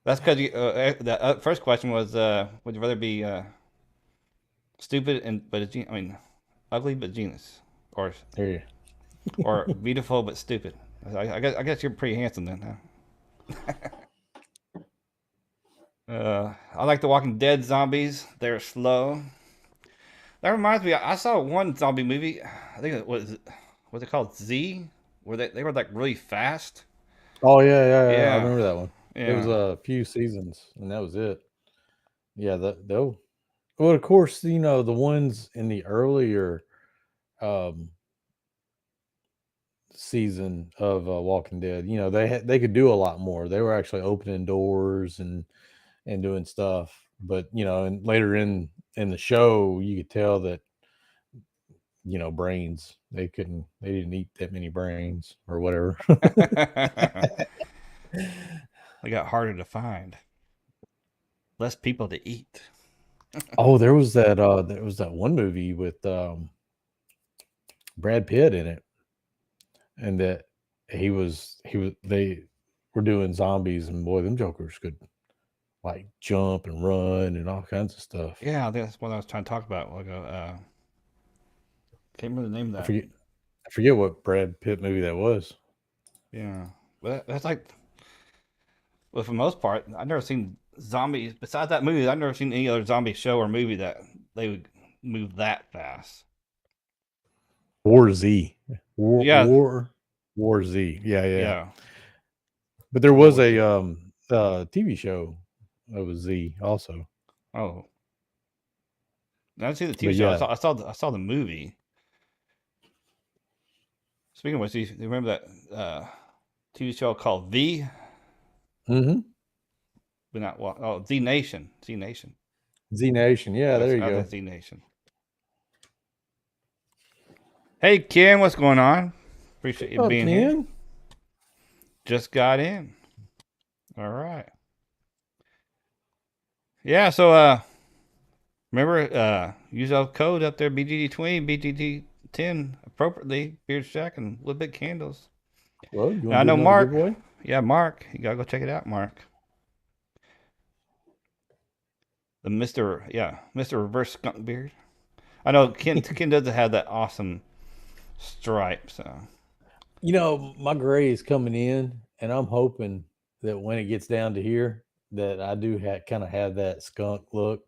Speaker 2: That's because the first question was, would you rather be stupid I mean, ugly but genius, or
Speaker 3: Here.
Speaker 2: beautiful but stupid? I guess you're pretty handsome then, huh? I like the Walking Dead zombies. They're slow. That reminds me, I saw one zombie movie. I think it was it called Z, where they were like really fast.
Speaker 3: Oh yeah. I
Speaker 2: Yeah,
Speaker 3: remember that one. It was
Speaker 2: yeah.
Speaker 3: a few seasons, and that was it. Yeah, they'll. Well, of course, the ones in the earlier um, season of Walking Dead, they could do a lot more. They were actually opening doors and doing stuff. But and later in the show, you could tell that brains they didn't eat that many brains or whatever.
Speaker 2: They got harder to find. Less people to eat.
Speaker 3: Oh, there was that one movie with Brad Pitt in it, and that they were doing zombies, and boy, them jokers could like jump and run and all kinds of stuff.
Speaker 2: Yeah, that's what I was trying to talk about. Can't remember the name of
Speaker 3: I
Speaker 2: that.
Speaker 3: forget I forget what Brad Pitt movie that was.
Speaker 2: Yeah, but that's like, well, for the most part, I've never seen zombies. Besides that movie, I've never seen any other zombie show or movie that they would move that fast.
Speaker 3: War Z. War
Speaker 2: Yeah,
Speaker 3: War War Z. Yeah.
Speaker 2: yeah.
Speaker 3: But there was
Speaker 2: War
Speaker 3: a
Speaker 2: Z.
Speaker 3: TV show that was Z also.
Speaker 2: Oh, I didn't see the TV
Speaker 3: But
Speaker 2: show.
Speaker 3: yeah.
Speaker 2: I saw the movie. Speaking of which, do you remember that TV show called V?
Speaker 3: Mm-hmm.
Speaker 2: But not what? Oh, Z Nation. Z Nation.
Speaker 3: Z Nation. Yeah, there you
Speaker 2: I
Speaker 3: go.
Speaker 2: Z Nation. Hey, Ken, what's going on? Appreciate you
Speaker 3: Up,
Speaker 2: being here.
Speaker 3: Ken.
Speaker 2: Just got in. All right. Yeah, so remember use our code up there BGG20, BGG10 appropriately, Beard Shack and WoodPitt candles.
Speaker 3: Well, you
Speaker 2: Now
Speaker 3: want
Speaker 2: I
Speaker 3: to do
Speaker 2: know
Speaker 3: another
Speaker 2: Mark.
Speaker 3: giveaway?
Speaker 2: Yeah, Mark. You gotta go check it out, Mark. The Mr. Reverse Skunk Beard. I know Ken doesn't have that awesome stripe, so
Speaker 3: My gray is coming in, and I'm hoping that when it gets down to here, that I do kind of have that skunk look.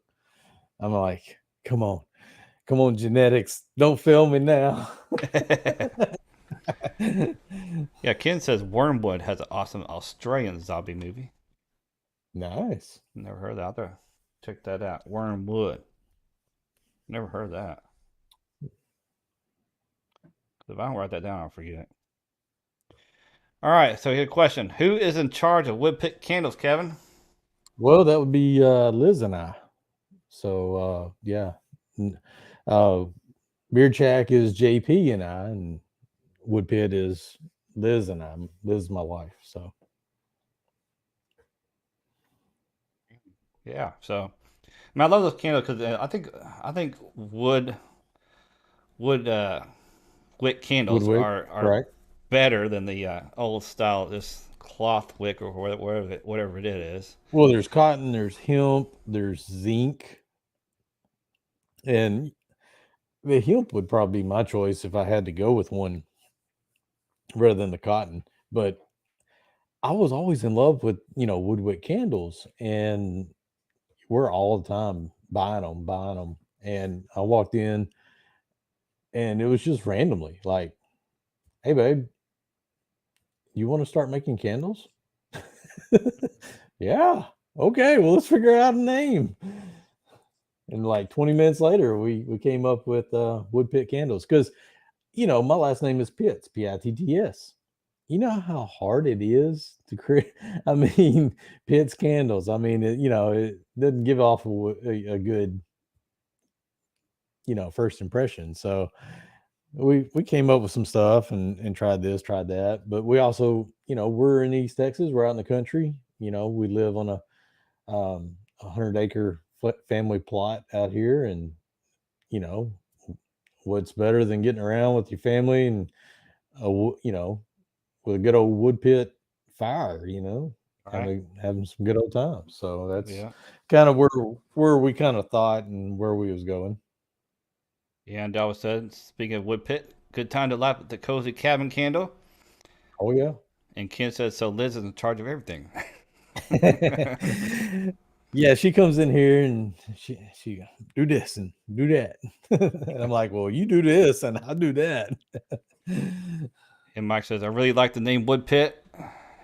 Speaker 3: I'm like, come on, genetics, don't fail me now.
Speaker 2: yeah, Ken says Wormwood has an awesome Australian zombie movie.
Speaker 3: Nice.
Speaker 2: Never heard that. I'll have to check that out. Wormwood. Never heard that. If I don't write that down, I'll forget. All right, so here's a question. Who is in charge of WoodPitt candles, Kevin?
Speaker 3: Well, that would be Liz and I. So yeah, uh, Beard Shack is JP and I, and WoodPitt is Liz and I. Liz is my wife. So
Speaker 2: Yeah, so I love those candles because I think wood wick candles
Speaker 3: Woodwick,
Speaker 2: are
Speaker 3: right?
Speaker 2: better than the old style, this cloth wick or whatever it is.
Speaker 3: Well, there's cotton, there's hemp, there's zinc, and the hemp would probably be my choice if I had to go with one rather than the cotton. But I was always in love with, woodwick candles, and we're all the time buying them. And I walked in, and it was just randomly like, "Hey, babe, you want to start making candles?" Yeah. Okay. Well, let's figure out a name. And like 20 minutes later, we came up with WoodPitt candles because my last name is Pitts, Pitts. You know how hard it is to create. I mean, Pitts candles. I mean, it doesn't give off a good first impression. So we came up with some stuff and tried this, tried that. But we also, we're in East Texas. We're out in the country. We live on a 100-acre family plot out here, and you know what's better than getting around with your family and with a good old wood pit fire,
Speaker 2: Right?
Speaker 3: having some good old times. So that's
Speaker 2: Yeah.
Speaker 3: kind of where we kind of thought and where we was going.
Speaker 2: Yeah, and Dallas said, speaking of wood pit, good time to light up the cozy cabin candle.
Speaker 3: Oh yeah.
Speaker 2: And Ken said, so Liz is in charge of everything.
Speaker 3: Yeah, she comes in here and she do this and do that. And I'm like, well, you do this and I'll do that.
Speaker 2: And Mike says, I really like the name Wood Pit.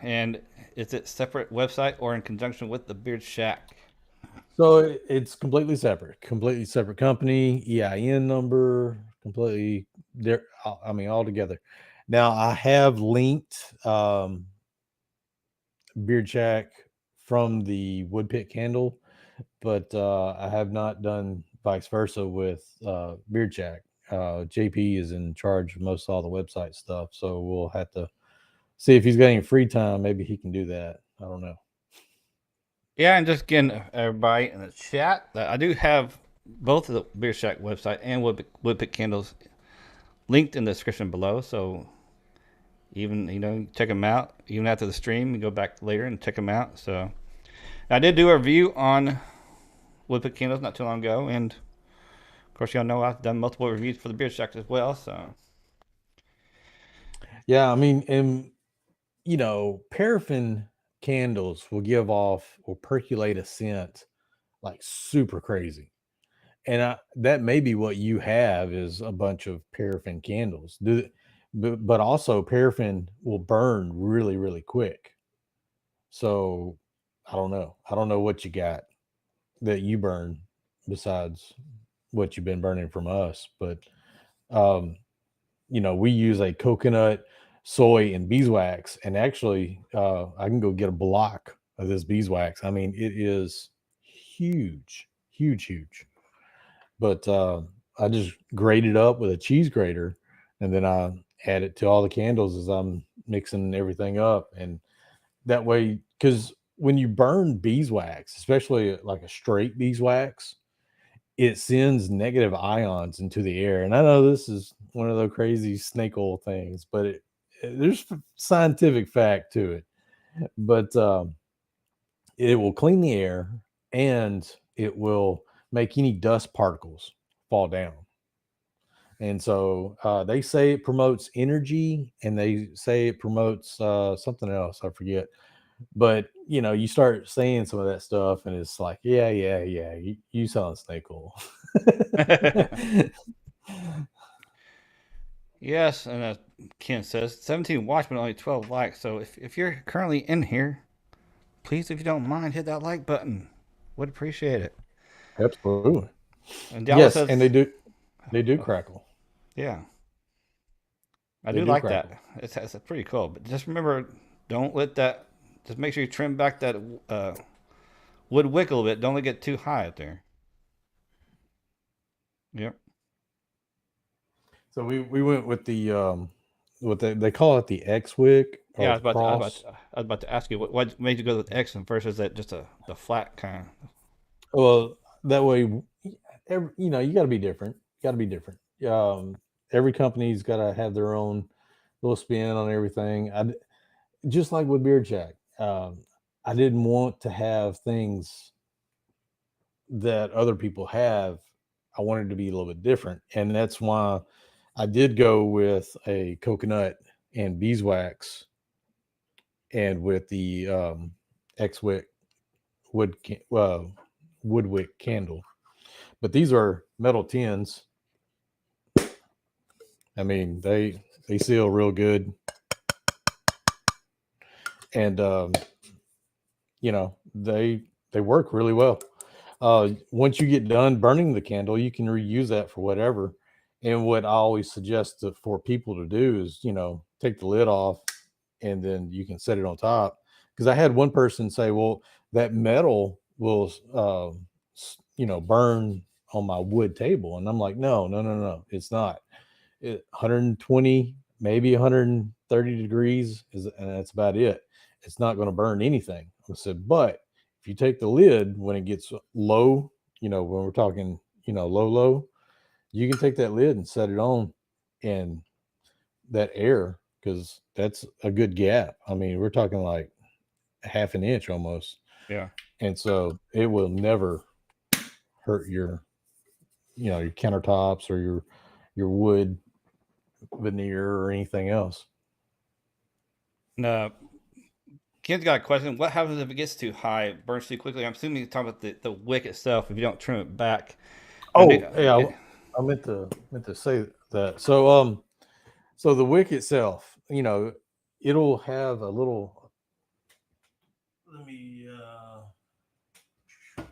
Speaker 2: And is it separate website or in conjunction with the Beard Shack?
Speaker 3: So it's completely separate company, EIN number, completely there. I mean, all together. Now I have linked Beard Shack from the Wood Pit candle, but I have not done vice versa with Beard Shack. JP is in charge of most all the website stuff, so we'll have to see if he's got any free time. Maybe he can do that. I don't know.
Speaker 2: Yeah, and just getting everybody in the chat, I do have both of the Beard Shack website and Wood Pit candles linked in the description below. So even, check them out. Even after the stream, you go back later and check them out. So I did do a review on Wood Pit candles not too long ago. And of course, y'all know I've done multiple reviews for the Beard Shack as well. So
Speaker 3: Yeah, I mean, and paraffin candles will give off or percolate a scent like super crazy. And that may be what you have is a bunch of paraffin candles. But also paraffin will burn really, really quick. So I don't know. I don't know what you got that you burn besides what you've been burning from us. But um, we use a coconut, soy, and beeswax. And actually, I can go get a block of this beeswax. I mean, it is huge, huge, huge. But I just grate it up with a cheese grater, and then I add it to all the candles as I'm mixing everything up. And that way, because when you burn beeswax, especially like a straight beeswax, it sends negative ions into the air. And I know this is one of those crazy snake oil things, but there's scientific fact to it. But it will clean the air, and it will make any dust particles fall down. And so they say it promotes energy, and they say it promotes something else. I forget. But you start saying some of that stuff, and it's like, yeah. You selling snake oil.
Speaker 2: yes, and Ken says 17 watchmen, only 12 likes. So if you're currently in here, please, if you don't mind, hit that like button. Would appreciate it.
Speaker 3: Absolutely.
Speaker 2: And Dallas
Speaker 3: Yes,
Speaker 2: says,
Speaker 3: and they do crackle.
Speaker 2: yeah, I
Speaker 3: They
Speaker 2: do
Speaker 3: do
Speaker 2: like that.
Speaker 3: crackle.
Speaker 2: It's pretty cool. But just remember, don't let that. Just make sure you trim back that wood wick a little bit. Don't let it get too high up there. Yep.
Speaker 3: So we went with the what they call it, the X wick
Speaker 2: Yeah,
Speaker 3: or the cross.
Speaker 2: I was about to ask you what made you go with X and versus that just the flat kind.
Speaker 3: Well, that way, you got to be different. Got to be different. every company's got to have their own little spin on everything. Just like with Beard Jack, I didn't want to have things that other people have. I wanted to be a little bit different, and that's why I did go with a coconut and beeswax, and with the X-Wick woodwick candle. But these are metal tins. I mean, they seal real good, and you know, they work really well. Once you get done burning the candle, you can reuse that for whatever. And what I always suggest for people to do is, you know, take the lid off and then you can set it on top. Because I had one person say, well, that metal will, you know, burn on my wood table. And I'm like, no, it's not. 120, maybe 130 degrees is, and that's about it. It's not going to burn anything. I said, but if you take the lid when it gets low, you know, when we're talking, you know, low, you can take that lid and set it on, and that air, because that's a good gap. I mean, we're talking like a half an inch almost.
Speaker 2: Yeah.
Speaker 3: And so it will never hurt your, you know, your countertops or your wood veneer or anything else.
Speaker 2: No. Ken's got a question. What happens if it gets too high? It burns too quickly. I'm assuming you're talking about the wick itself if you don't trim it back.
Speaker 3: Oh, yeah, I meant to say that. So the wick itself, you know, it'll have a little. Let me.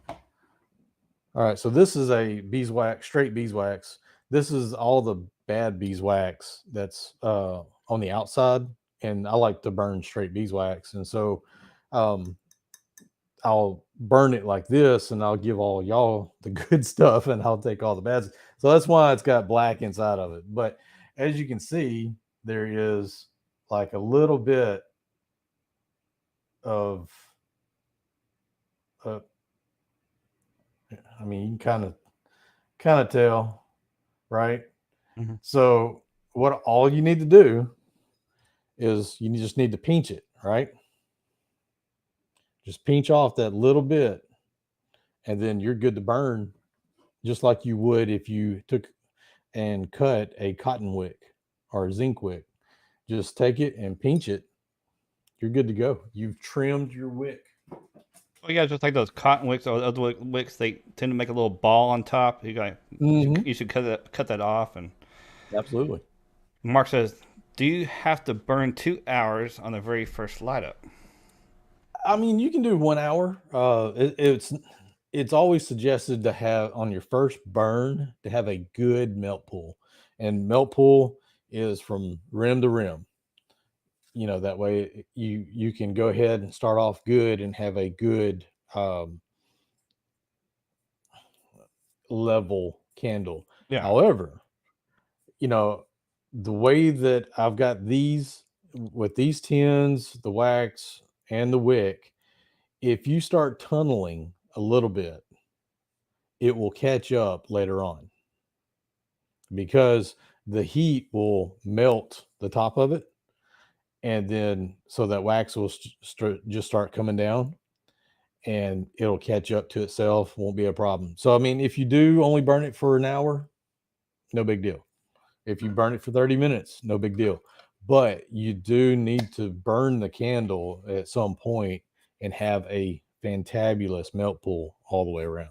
Speaker 3: All right, so this is a beeswax, straight beeswax. This is all the bad beeswax that's on the outside, and I like to burn straight beeswax, and so I'll burn it like this, and I'll give all y'all the good stuff, and I'll take all the bad. So that's why it's got black inside of it. But as you can see, there is like a little bit of, I mean, you can kind of tell, right?
Speaker 2: Mm-hmm.
Speaker 3: So what all you need to do is you just need to pinch it, right? Just pinch off that little bit, and then you're good to burn, just like you would if you took and cut a cotton wick or a zinc wick. Just take it and pinch it. You're good to go. You've trimmed your wick.
Speaker 2: Oh, yeah, just like those cotton wicks or other wicks, they tend to make a little ball on top. You should cut that off. And
Speaker 3: Absolutely.
Speaker 2: Mark says, do you have to burn 2 hours on the very first light up?
Speaker 3: I mean, you can do 1 hour. It's always suggested to have on your first burn to have a good melt pool, and melt pool is from rim to rim. You know, that way you can go ahead and start off good and have a good level candle.
Speaker 2: Yeah.
Speaker 3: However, you know, the way that I've got these with these tins, the wax and the wick, if you start tunneling a little bit, it will catch up later on, because the heat will melt the top of it, and then so that wax will just start coming down, and it'll catch up to itself. Won't be a problem. So I mean, if you do only burn it for an hour, no big deal. If you burn it for 30 minutes, no big deal. But you do need to burn the candle at some point and have a fantabulous melt pool all the way around.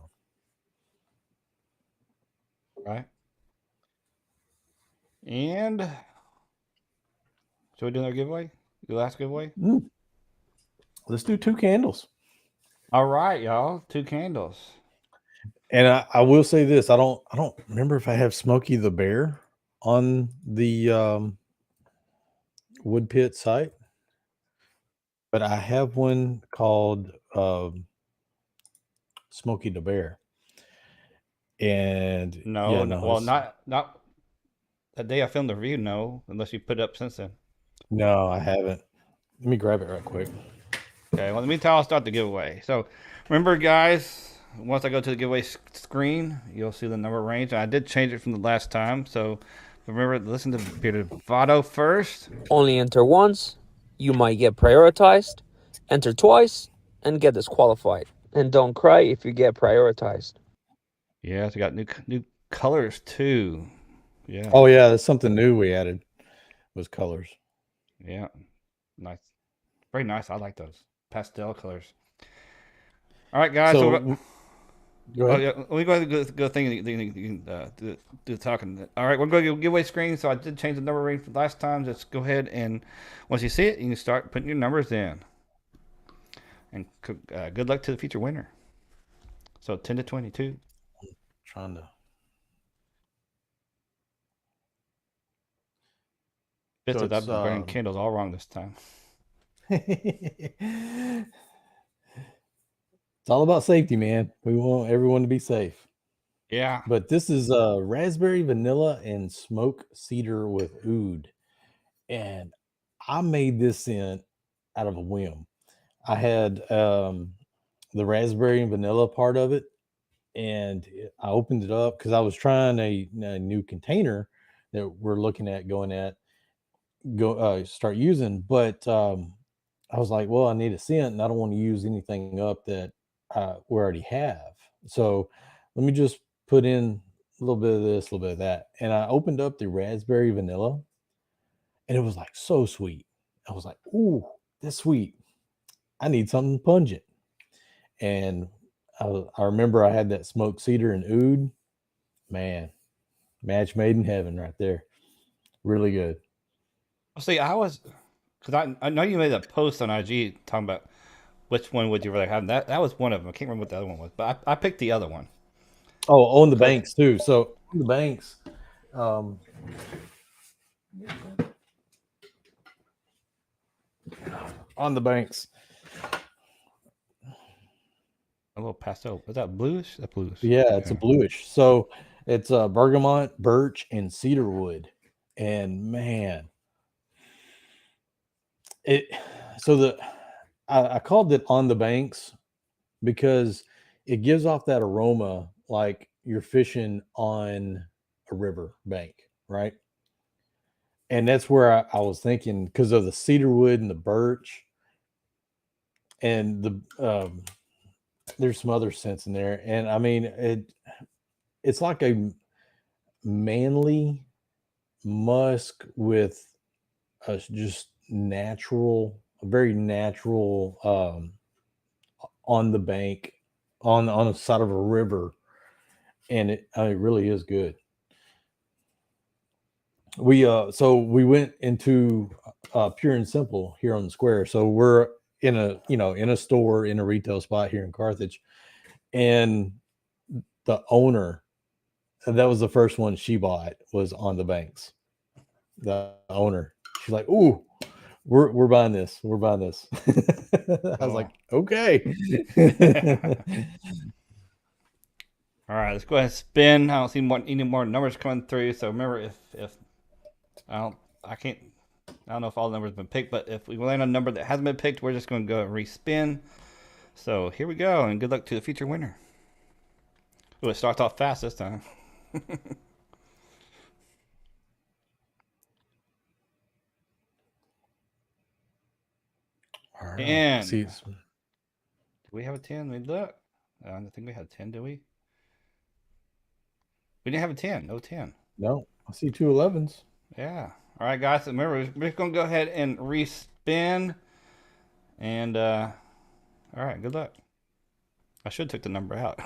Speaker 2: Right. And should we do our giveaway? The last giveaway?
Speaker 3: Let's do 2 candles.
Speaker 2: All right, y'all. 2 candles.
Speaker 3: And I will say this: I don't remember if I have Smokey the Bear on the WoodPitt site, but I have one called Smokey the Bear. And
Speaker 2: No, well, not that day I filmed the review. No, unless you put it up since then.
Speaker 3: No, I haven't. Let me grab it right quick.
Speaker 2: Okay, well, in the meantime, I'll start the giveaway. So, remember, guys, once I go to the giveaway screen, you'll see the number range. And I did change it from the last time. So, Remember, listen to Vado first.
Speaker 4: Only enter once, you might get prioritized. Enter twice and get disqualified. And don't cry if you get prioritized.
Speaker 2: Yeah, we got new colors too. Yeah.
Speaker 3: Oh yeah, that's something new we added was colors.
Speaker 2: Yeah. Nice. Very nice. I like those pastel colors. All right, guys.
Speaker 3: So
Speaker 2: So,
Speaker 3: go
Speaker 2: oh
Speaker 3: ahead.
Speaker 2: yeah, let me go ahead and go thing. You can do the talking. All right, we're going to go giveaway screen. So I did change the number ring from last time. Just go ahead and once you see it, you can start putting your numbers in. And good luck to the future winner. So 10 to 22.
Speaker 3: Trying to.
Speaker 2: Just
Speaker 3: So
Speaker 2: as I've
Speaker 3: it's
Speaker 2: been burning candles all wrong this time.
Speaker 3: it's all about safety, man. We want everyone to be safe.
Speaker 2: Yeah.
Speaker 3: But this is raspberry, vanilla, and smoke cedar with oud. And I made this scent out of a whim. I had the raspberry and vanilla part of it, and I opened it up because I was trying a new container that we're looking at start using. But I was like, well, I need a scent, and I don't want to use anything up that we already have. So let me just put in a little bit of this, a little bit of that. And I opened up the raspberry vanilla, and it was like so sweet. I was like, ooh, that's sweet. I need something pungent. And I remember I had that smoked cedar and oud. Man, match made in heaven right there. Really good.
Speaker 2: See, because I know you made a post on IG talking about which one would you rather have. That was one of them. I can't remember what the other one was, but I picked the other one.
Speaker 3: Oh, on the
Speaker 2: 'Cause-
Speaker 3: banks too. So on the banks, um, on the banks.
Speaker 2: A little pastel. Is that bluish? That's bluish.
Speaker 3: Yeah, it's a bluish. So it's bergamot, birch, and cedar wood. And man, it so I called it on the banks because it gives off that aroma like you're fishing on a river bank, right? And that's where I was thinking because of the cedar wood and the birch and there's some other scents in there. And I mean it's like a manly musk with a just a very natural on the bank on the side of a river, and it really is good. We went into Pure and Simple here on the square. So we're in a store in a retail spot here in Carthage, and the owner, that was the first one she bought, was on the banks. The owner, she's like, "Ooh, we're buying this. We're buying this." I was like, "Okay."
Speaker 2: All right, let's go ahead and spin. I don't see any more numbers coming through. So remember, if I can't, I don't know if all the numbers have been picked, but if we land on a number that hasn't been picked, we're just going to go and respin. So here we go, and good luck to the future winner. Oh, it starts off fast this time.
Speaker 3: All right.
Speaker 2: 10.
Speaker 3: See,
Speaker 2: Do we have a 10? Let me look. I don't think we had 10, do we? We didn't have a 10. No 10.
Speaker 3: no, I see 2 11s.
Speaker 2: Yeah. All right, guys. Remember, we're just going to go ahead and respin. And, all right, good luck. I should have took the number out.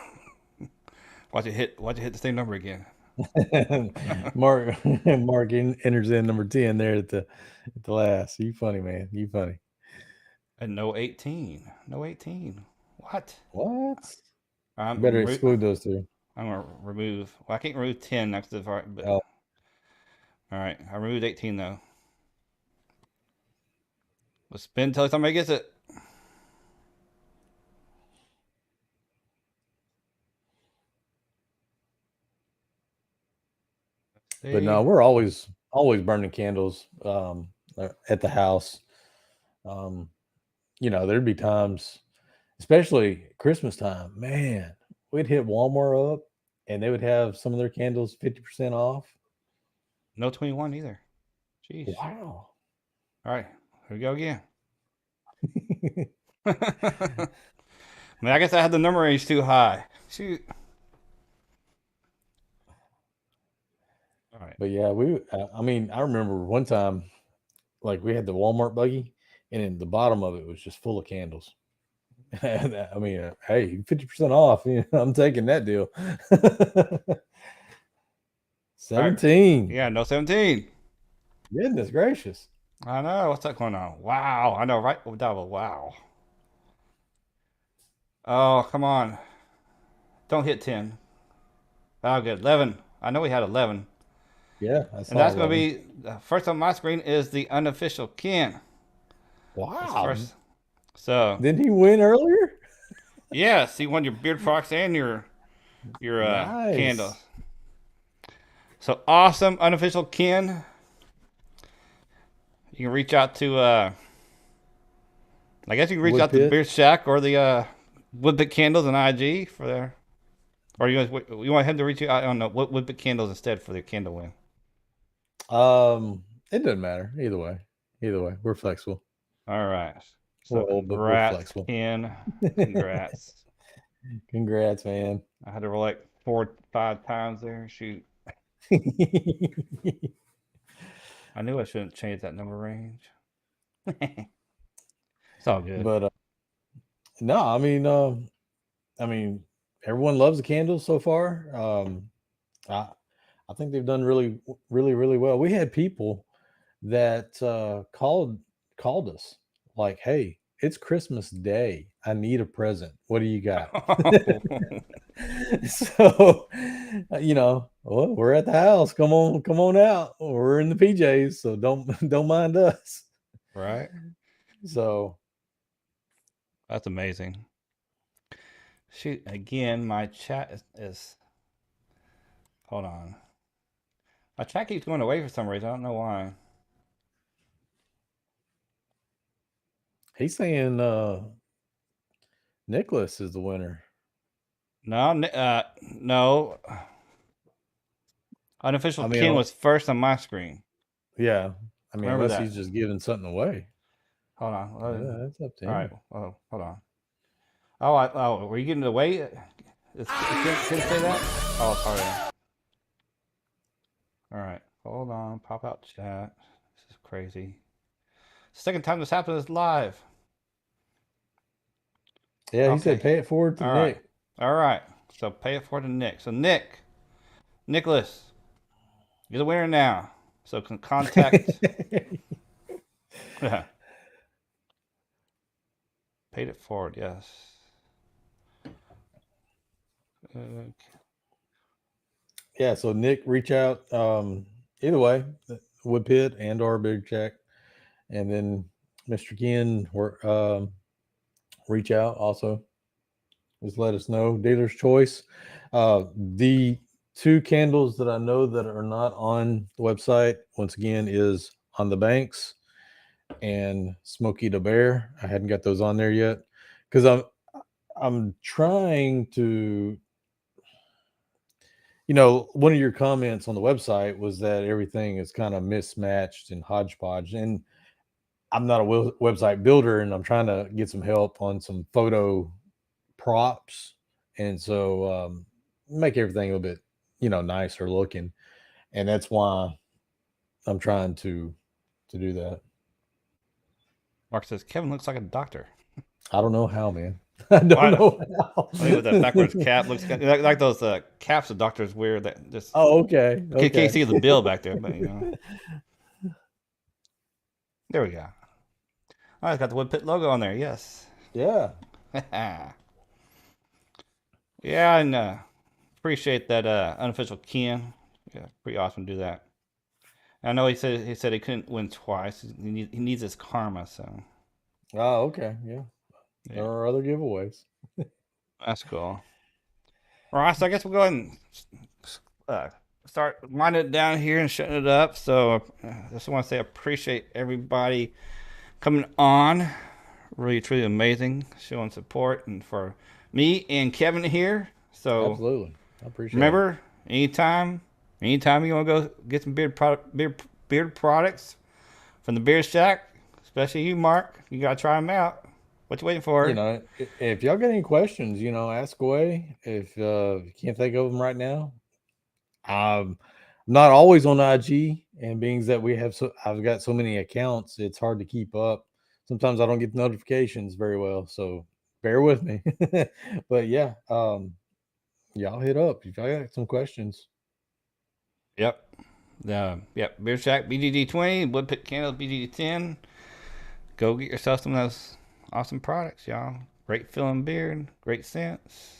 Speaker 2: Watch it hit the same number again.
Speaker 3: Mark enters in number 10 there at the last. You funny, man. You funny.
Speaker 2: And no 18. No 18. What?
Speaker 3: What?
Speaker 2: I'm
Speaker 3: Better exclude those two.
Speaker 2: I'm gonna remove. Well, I can't remove 10 next to the far. But
Speaker 3: Oh.
Speaker 2: all right, I removed 18 though. Let's spin till somebody gets it.
Speaker 3: But no, we're always burning candles at the house. There'd be times, especially Christmas time, man, we'd hit Walmart up and they would have some of their candles 50% off.
Speaker 2: No 21 either. Jeez.
Speaker 3: Wow.
Speaker 2: All right, here we go again. Man, I guess I had the number range too high. Shoot. All right.
Speaker 3: But yeah, I mean, I remember one time, like we had the Walmart buggy, and in the bottom of it was just full of candles. And, I mean, hey, 50% off. I'm taking that deal.
Speaker 2: All right.
Speaker 3: 17.
Speaker 2: Yeah, no 17.
Speaker 3: Goodness gracious.
Speaker 2: I know. What's that going on? Wow. I know, right? Double. Wow. Oh, come on. Don't hit 10. Oh, good. 11. I know we had 11.
Speaker 3: Yeah, I
Speaker 2: And
Speaker 3: saw
Speaker 2: that's going to
Speaker 3: 11.
Speaker 2: be, first on my screen is the unofficial Ken. That's
Speaker 3: Wow.
Speaker 2: first. So,
Speaker 3: Didn't he win earlier?
Speaker 2: yes, he won your beard fox and your
Speaker 3: Nice.
Speaker 2: candles. So awesome, unofficial Ken. You can reach out to I guess you can reach out to
Speaker 3: WoodPitt.
Speaker 2: Beard Shack or the WoodPitt Candles on IG for their, or you want him to reach you out on the WoodPitt Candles instead for the candle win.
Speaker 3: It doesn't matter either way. Either way, we're flexible.
Speaker 2: All right. So
Speaker 3: We're old, but we're
Speaker 2: congrats,
Speaker 3: flexible.
Speaker 2: Ken. Congrats.
Speaker 3: Congrats, man.
Speaker 2: I had to roll like 4 or 5 times there. Shoot. I knew I shouldn't change that number range. It's all good.
Speaker 3: But no, I mean, everyone loves the candles so far. I think they've done really, really, really well. We had people that called us like, "Hey, it's Christmas Day. I need a present. What do you got?" So, well, we're at the house. Come on out. We're in the PJs, so don't mind us.
Speaker 2: Right?
Speaker 3: So
Speaker 2: That's amazing. Shoot, again, my chat is hold on. My chat keeps going away for some reason. I don't know why.
Speaker 3: he's saying Nicholas is the winner.
Speaker 2: No, no. Unofficial
Speaker 3: I mean,
Speaker 2: Ken was first on my screen.
Speaker 3: Yeah. I mean,
Speaker 2: Remember
Speaker 3: unless
Speaker 2: that.
Speaker 3: he's just giving something away.
Speaker 2: Hold on.
Speaker 3: Yeah, that's up to him.
Speaker 2: All right. Oh, hold on. Oh, were you getting away? Can say that? Oh, sorry. All right. Hold on. Pop out chat. This is crazy. Second time this happened is live.
Speaker 3: Yeah, he said pay it forward to
Speaker 2: All
Speaker 3: Nick.
Speaker 2: Right. All right. So pay it forward to Nick. So Nicholas, you're the winner now. So can contact. Paid it forward, yes. Okay.
Speaker 3: Yeah, so Nick, reach out. Either way, WoodPitt and or Big Check, and then Mr. Ken, reach out also. Just let us know. Dealer's choice. The 2 candles that I know that are not on the website, once again, is On the Banks and Smokey the Bear. I hadn't got those on there yet because I'm trying to. One of your comments on the website was that everything is kind of mismatched and hodgepodge, and I'm not a website builder, and I'm trying to get some help on some photo props, and so make everything a little bit, nicer looking, and that's why I'm trying to do that.
Speaker 2: Mark says Kevin looks like a doctor.
Speaker 3: I don't know how, man. I don't know how.
Speaker 2: I think with that backwards cap looks like those caps the doctors wear that just.
Speaker 3: Oh, okay.
Speaker 2: Can't see the bill back there, but there we go. Oh, it's got the WoodPitt logo on there. Yes.
Speaker 3: Yeah.
Speaker 2: Yeah, and appreciate that unofficial Ken. Yeah, pretty awesome to do that. I know he said he couldn't win twice. He needs his karma, so.
Speaker 3: Oh, okay. Yeah. There are other giveaways.
Speaker 2: That's cool. All right, so I guess we'll go ahead and start winding it down here and shutting it up. So I just want to say I appreciate everybody coming on. Really, truly amazing, showing support, and for me and Kevin here. So
Speaker 3: absolutely, I appreciate.
Speaker 2: Remember, anytime Anytime you want to go get some beard products from the Beard Shack, especially you, Mark, you gotta try them out. What you waiting for?
Speaker 3: You know, if y'all got any questions, you know, ask away. If you can't think of them right now, I'm not always on IG, and being that I've got so many accounts, it's hard to keep up. Sometimes I don't get notifications very well, so bear with me. But yeah, y'all hit up if y'all got some questions.
Speaker 2: Yep. Yep. Beard Shack BGG 20, WoodPitt Candles BGG 10. Go get yourself some of those awesome products, y'all. Great feeling beard, great scents.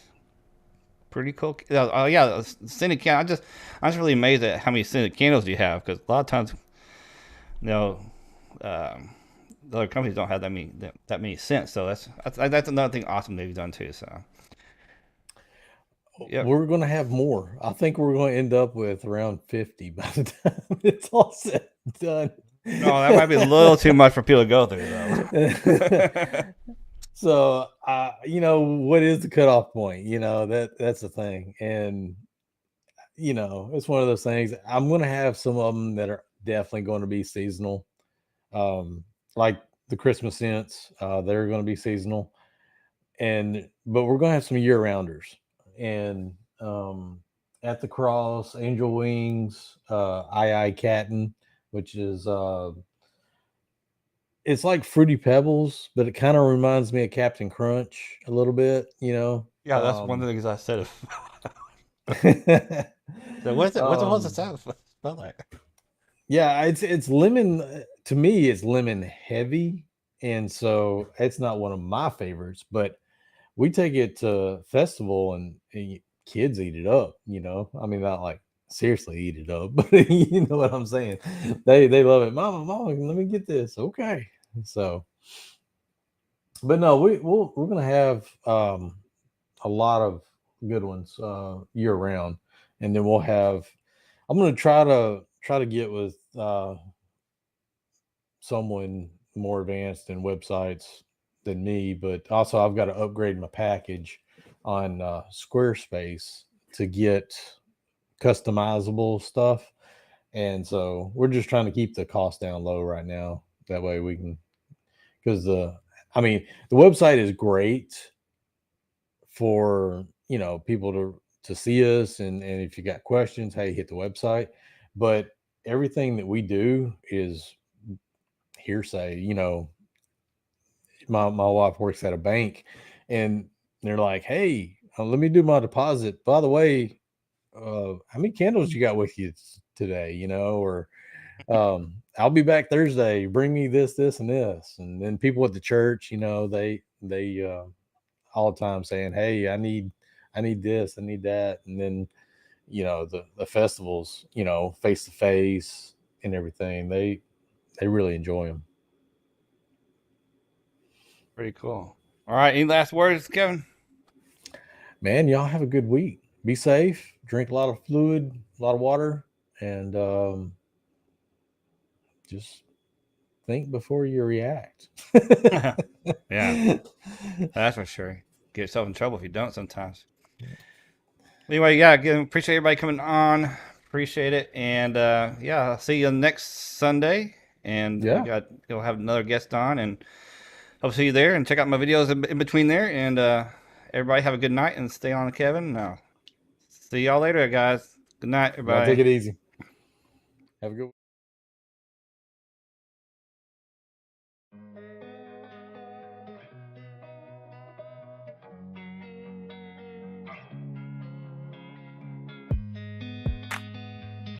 Speaker 2: Pretty cool. Oh yeah, scented candle. I'm just really amazed at how many scented candles you have, because a lot of times, you know, the other companies don't have that many scents. So that's another thing awesome they've done too. So yep.
Speaker 3: We're going to have more. I think we're going to end up with around 50 by the time it's all said and done.
Speaker 2: No, that might be a little too much for people to go through, though.
Speaker 3: So, you know, what is the cutoff point? You know, that's the thing. And, you know, it's one of those things. I'm going to have some of them that are definitely going to be seasonal. Like the Christmas scents, they're going to be seasonal. But we're going to have some year rounders. And at the Cross, Angel Wings, I Catton, which is it's like Fruity Pebbles, but it kind of reminds me of Captain Crunch a little bit, you know.
Speaker 2: Yeah, that's one of the things I said. So what's the sound smell like?
Speaker 3: Yeah, it's lemon. To me, it's lemon heavy, and so it's not one of my favorites. But we take it to festival, and kids eat it up. You know, I mean, not like seriously eat it up, but you know what I'm saying. They love it. Mama, let me get this. Okay, so, but no, we're gonna have a lot of good ones year round, and then we'll have. I'm gonna try to get with someone more advanced in websites than me, but also I've got to upgrade my package on Squarespace to get customizable stuff. And so we're just trying to keep the cost down low right now. That way we can, because I mean, the website is great for, you know, people to see us. And if you got questions, hey, hit the website. But everything that we do is hearsay. You know, my wife works at a bank, and they're like, "Hey, let me do my deposit. By the way, how many candles you got with you today? You know, or I'll be back Thursday. Bring me this, this, and this." And then people at the church, you know, they all the time saying, "Hey, I need this, I need that," and then you know the festivals, you know, face to face and everything. They really enjoy them.
Speaker 2: Pretty cool. All right, any last words, Kevin?
Speaker 3: Man, y'all have a good week. Be safe. Drink a lot of fluid, a lot of water, and just think before you react.
Speaker 2: Yeah, that's for sure. Get yourself in trouble if you don't sometimes. Anyway, yeah, again, appreciate everybody coming on. Appreciate it. And yeah, I'll see you next Sunday. And
Speaker 3: Yeah.
Speaker 2: we'll have another guest on, and hope to see you there, and check out my videos in between there. And everybody have a good night and stay on, Kevin. See y'all later, guys. Good night,
Speaker 3: Y'all take
Speaker 2: everybody.
Speaker 3: it easy. Have a good